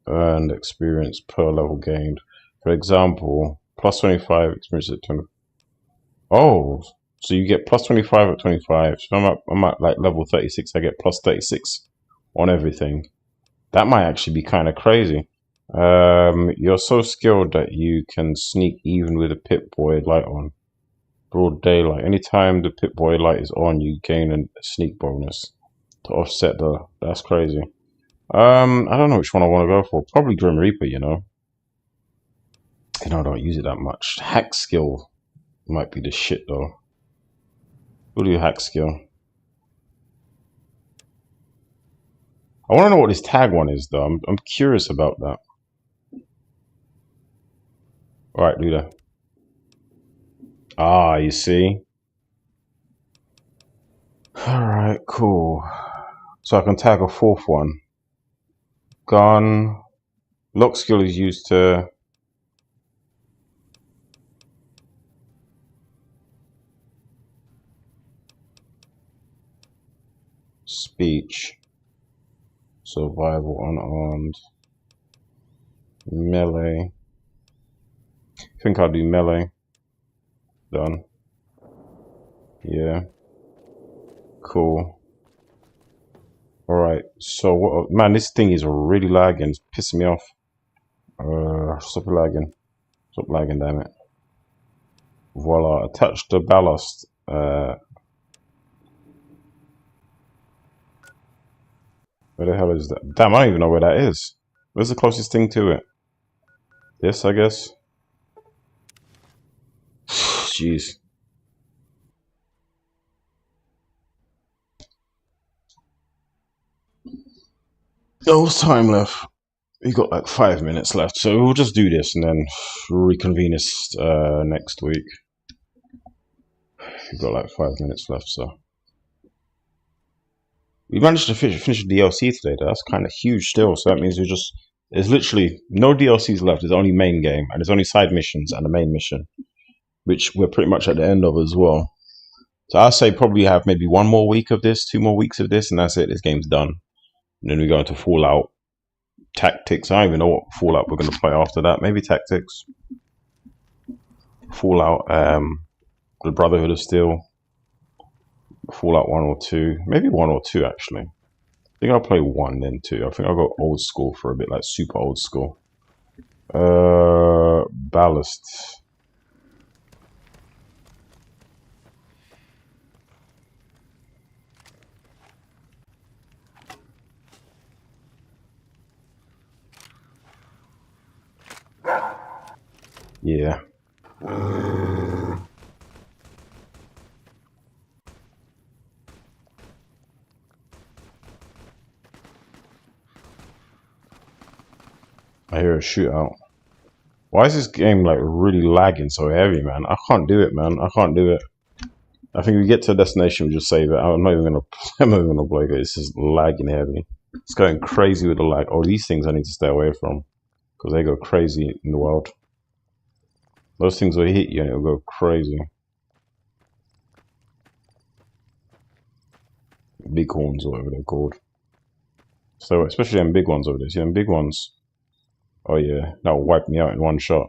earn experience per level gained. For example, plus 25 experience at 20. Oh, so you get plus 25 at 25. So I'm at like level 36. I get plus 36 on everything. That might actually be kind of crazy. You're so skilled that you can sneak even with a Pip-Boy light on. Broad daylight. Anytime the Pip-Boy light is on, you gain a sneak bonus to offset the. That's crazy. I don't know which one I want to go for. Probably Grim Reaper, you know. I don't use it that much. Hack skill might be the shit though. We'll do hack skill. I want to know what this tag one is though. I'm curious about that. Alright, do that. Ah, you see? Alright, cool. So I can tag a 4th one. Gun. Lock skill is used to speech, survival, unarmed, melee. I think I'll do melee. Done. Yeah. Cool. Alright, so what? Man, this thing is really lagging. It's pissing me off. Stop lagging. Stop lagging, damn it. Voila. Attach the ballast. Where the hell is that? Damn, I don't even know where that is. Where's the closest thing to it? This, I guess. Jeez. Oh, what's time left? We got like 5 minutes left, so we'll just do this and then reconvene this next week. We've got like 5 minutes left, so we managed to finish the DLC today. That's kind of huge still. So that means there's literally no DLCs left. There's only main game, and there's only side missions and the main mission, which we're pretty much at the end of as well. So I'll say probably have maybe 1 more week of this, 2 more weeks of this, and that's it. This game's done. And then we go into Fallout Tactics. I don't even know what Fallout we're going to play after that. Maybe Tactics. Fallout, the Brotherhood of Steel. Fallout 1 or 2. Maybe 1 or 2 actually. I think I'll play 1 then 2. I think I'll go old school for a bit, like super old school. Ballast. Yeah. I hear a shootout. Why is this game like really lagging so heavy, man? I can't do it, man. I can't do it. I think we get to a destination, we just save it. I'm not even gonna play it. It's just lagging heavy. It's going crazy with the lag. Oh, these things I need to stay away from because they go crazy in the world. Those things will hit you and it'll go crazy. Bighorns or whatever they're called. So especially them big ones over there. See them big ones? Oh yeah, that will wipe me out in 1 shot.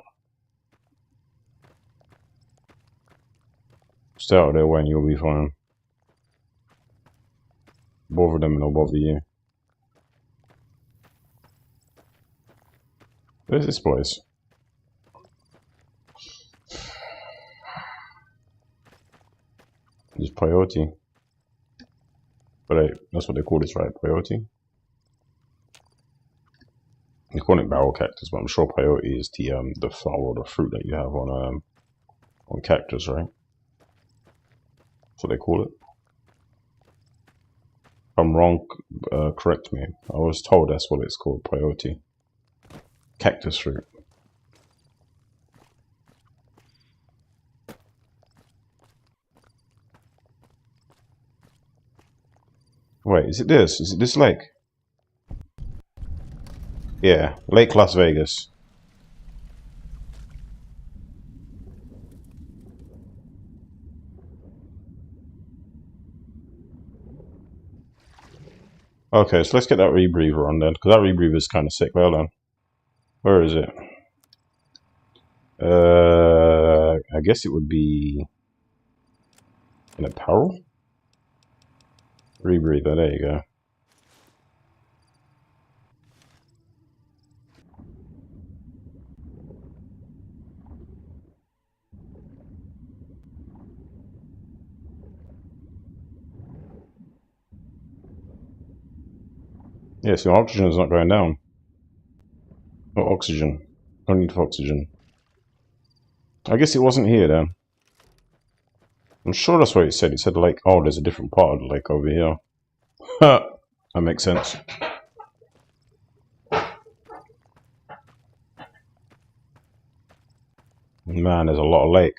Stay out of their way and you'll be fine. Bother them and they'll bother you. Where's this place? It's peyote. But that's what they call this, right? Peyote? You call it barrel cactus, but I'm sure peyote is the flower or the fruit that you have on cactus, right? That's what they call it. If I'm wrong, correct me. I was told that's what it's called, peyote. Cactus fruit. Wait, is it this? Is it this lake? Yeah, Lake Las Vegas. Okay, so let's get that rebreather on then, because that rebreather is kind of sick. Well done. Where is it? I guess it would be in apparel? Rebreather, there you go. Yeah, so oxygen is not going down. No oxygen. No need for oxygen. I guess it wasn't here then. I'm sure that's what it said. It said like, oh, there's a different part of the lake over here. That makes sense. Man, there's a lot of lake.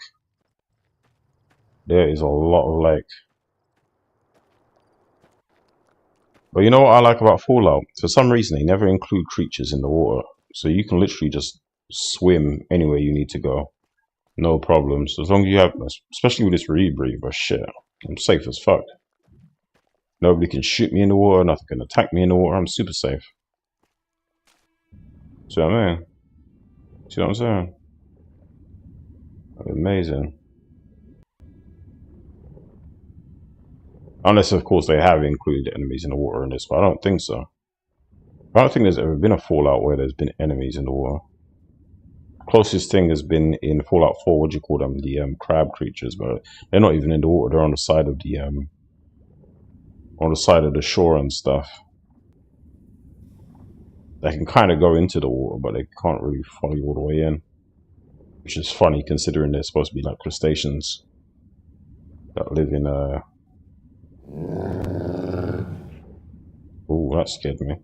There is a lot of lake. But you know what I like about Fallout? For some reason, they never include creatures in the water. So you can literally just swim anywhere you need to go. No problems. As long as you have, especially with this rebreather, shit, I'm safe as fuck. Nobody can shoot me in the water. Nothing can attack me in the water. I'm super safe. See what I mean? See what I'm saying? Amazing. Unless, of course, they have included enemies in the water in this, but I don't think so. I don't think there's ever been a Fallout where there's been enemies in the water. Closest thing has been in Fallout 4, what do you call them? The crab creatures, but they're not even in the water. They're on the side of the shore and stuff. They can kind of go into the water, but they can't really follow you all the way in. Which is funny considering they're supposed to be like crustaceans that live in Ooh, that scared me.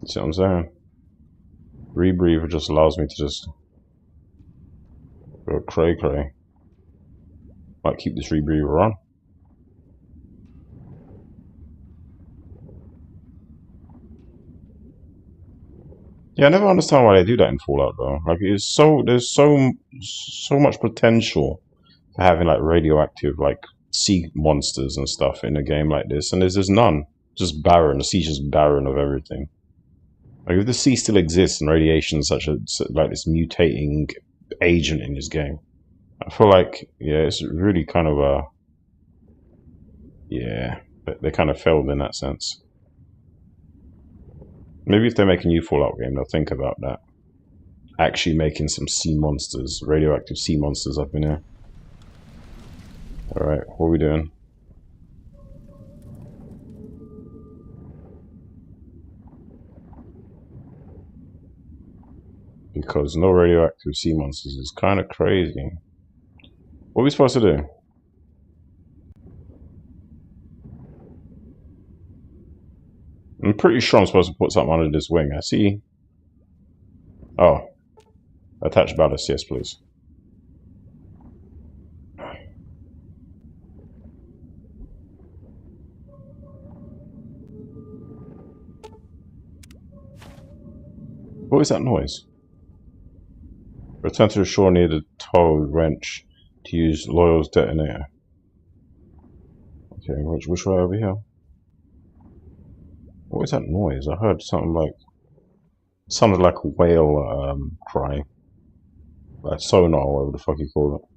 You see what I'm saying? Rebreathe just allows me to just go cray cray. Might keep this rebreather on. Yeah, I never understand why they do that in Fallout though. Like there's so much potential for having like radioactive like sea monsters and stuff in a game like this, and there's just none. Just barren. The sea's just barren of everything. Like if the sea still exists and radiation is such a like this mutating agent in this game, I feel like it's really kind of a they kind of failed in that sense. Maybe if they make a new Fallout game, they'll think about that. Actually making some sea monsters, radioactive sea monsters up in here. Alright, what are we doing? Because no radioactive sea monsters is kind of crazy. What are we supposed to do? I'm pretty sure I'm supposed to put something under this wing. I see. Oh. Attach ballast, yes please. What is that noise? Return to the shore near the tow wrench to use Loyal's detonator. Okay, which way over here? What is that noise? I heard something like... sounded like a whale crying. Like sonar or whatever the fuck you call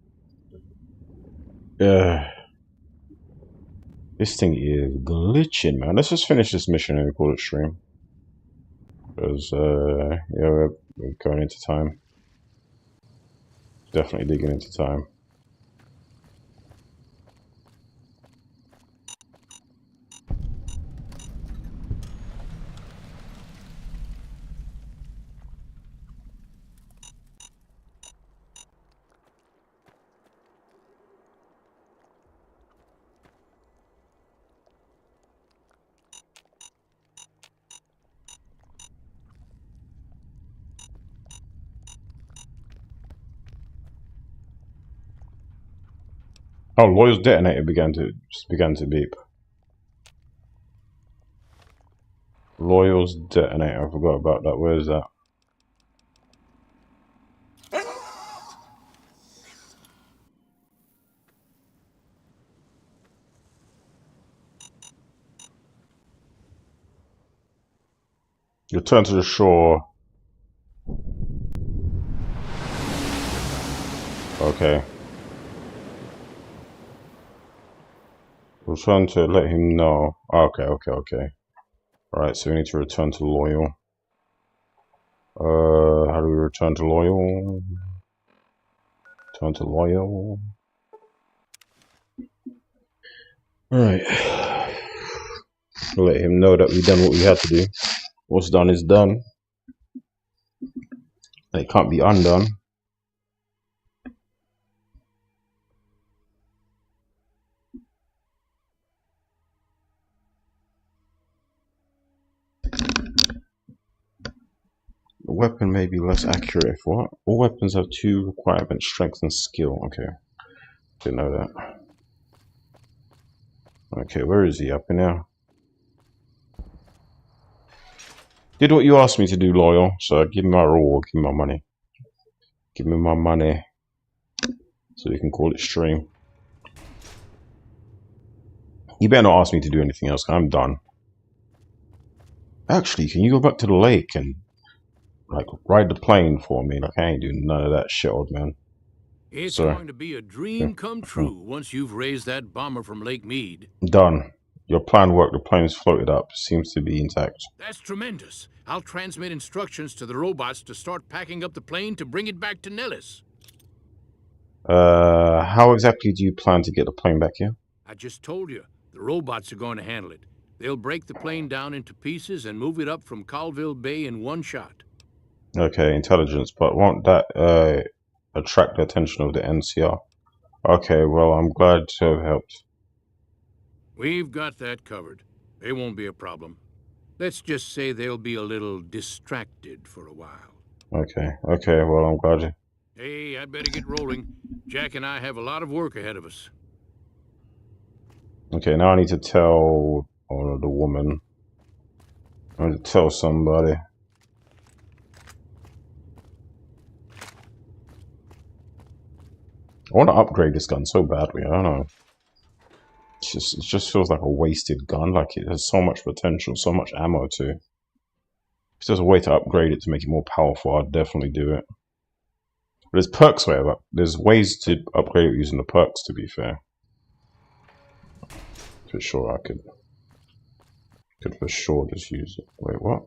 it. This thing is glitching, man. Let's just finish this mission and call it stream. Because, yeah, we're going into time. Definitely digging into time. Oh, Loyal's detonator began to beep. Loyal's detonator. I forgot about that. Where is that? Return to the shore. Okay. Return to let him know. Okay. Alright, so we need to return to Loyal. How do we return to Loyal? Return to Loyal. Alright. Let him know that we've done what we had to do. What's done is done. It can't be undone. The weapon may be less accurate. For what? All weapons have two requirements: strength and skill. Okay. Didn't know that. Okay, where is he? Up in there? Did what you asked me to do, loyal. So give me my reward. Give me my money. Give me my money. So we can call it stream. You better not ask me to do anything else. I'm done. Actually, can you go back to the lake and like ride the plane for me? Like I ain't doing none of that shit, old man. It's Sorry. going to be a dream come true once you've raised that bomber from Lake Mead. Done. Your plan worked. The plane's floated up. Seems to be intact. That's tremendous. I'll transmit instructions to the robots to start packing up the plane to bring it back to Nellis. How exactly do you plan to get the plane back here? I just told you, the robots are going to handle it. They'll break the plane down into pieces and move it up from Colville Bay in one shot. Okay, intelligence, but won't that attract the attention of the NCR? Okay, well, I'm glad to have helped. We've got that covered. It won't be a problem. Let's just say they'll be a little distracted for a while. Okay, well, I'm glad you... Hey, I'd better get rolling. Jack and I have a lot of work ahead of us. Okay, now I need to tell the woman. I need to tell somebody. I want to upgrade this gun so badly. I don't know. It just feels like a wasted gun. Like it has so much potential, so much ammo too. If there's a way to upgrade it to make it more powerful, I'd definitely do it. But there's perks way up. There's ways to upgrade it using the perks. To be fair, for sure I could for sure just use it. Wait, what?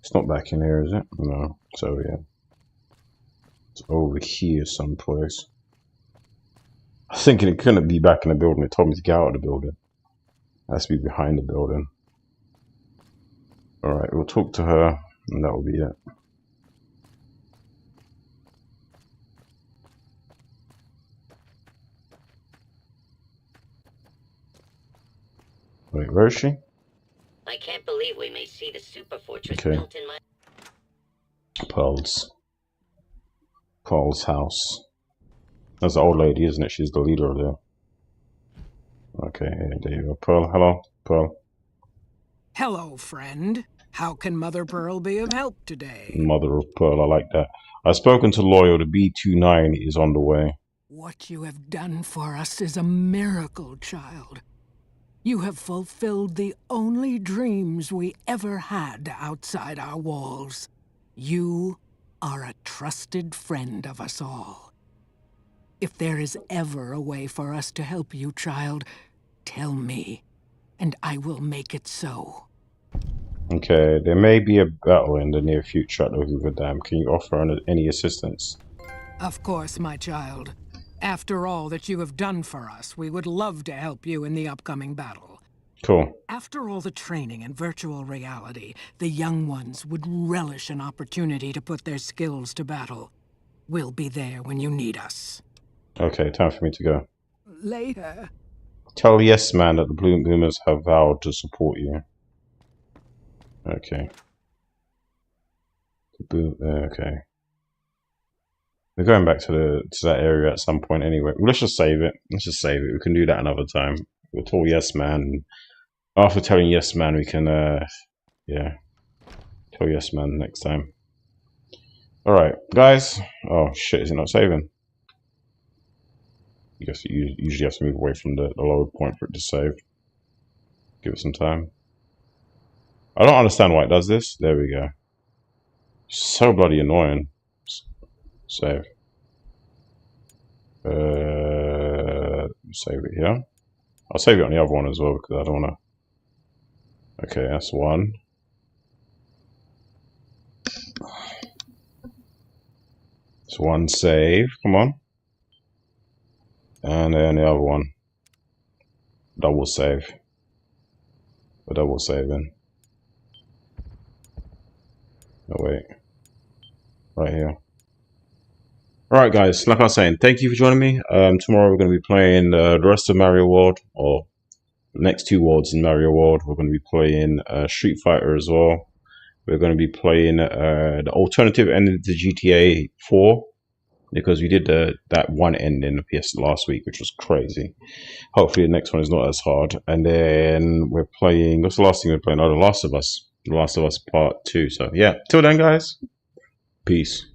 It's not back in here, is it? No. So yeah. It's over here someplace. I was thinking it couldn't be back in the building. It told me to get out of the building. It has to be behind the building. Alright, we'll talk to her and that will be it. Wait, where is she? I can't believe we may see the super fortress built in my... Pearl's house. That's the old lady, isn't it? She's the leader of there. Okay, there you go. Pearl, hello. Pearl. Hello, friend. How can Mother Pearl be of help today? Mother of Pearl, I like that. I've spoken to Loyal. The B-29 is on the way. What you have done for us is a miracle, child. You have fulfilled the only dreams we ever had outside our walls. You are a trusted friend of us all. If there is ever a way for us to help you, child, tell me, and I will make it so. Okay, there may be a battle in the near future at the Hoover Dam. Can you offer any assistance? Of course, my child. After all that you have done for us, we would love to help you in the upcoming battle. Cool. After all the training in virtual reality, the young ones would relish an opportunity to put their skills to battle. We'll be there when you need us. Okay, time for me to go. Later. Tell Yes Man that the Bloom Boomers have vowed to support you. Okay. Okay. We're going back to that area at some point anyway. Let's just save it. Let's just save it. We can do that another time. We'll tell Yes Man. After telling Yes Man, we can, yeah. Tell Yes Man next time. Alright, guys. Oh, shit, is it not saving? You usually have to move away from the lower point for it to save. Give it some time. I don't understand why it does this. There we go. So bloody annoying. Save. Save it here. I'll save it on the other one as well because I don't want to. Okay, that's one. It's one save. Come on. And then the other one. Double save. A double saving. No, wait. Right here. Alright guys, like I was saying, thank you for joining me. Tomorrow we're going to be playing the rest of Mario World, or the next two worlds in Mario World. We're going to be playing Street Fighter as well. We're going to be playing the alternative end of the GTA 4. because we did that one ending of PS last week, which was crazy. Hopefully the next one is not as hard. And then we're playing, what's the last thing we're playing? Oh, The Last of Us Part 2. So yeah, till then guys, peace.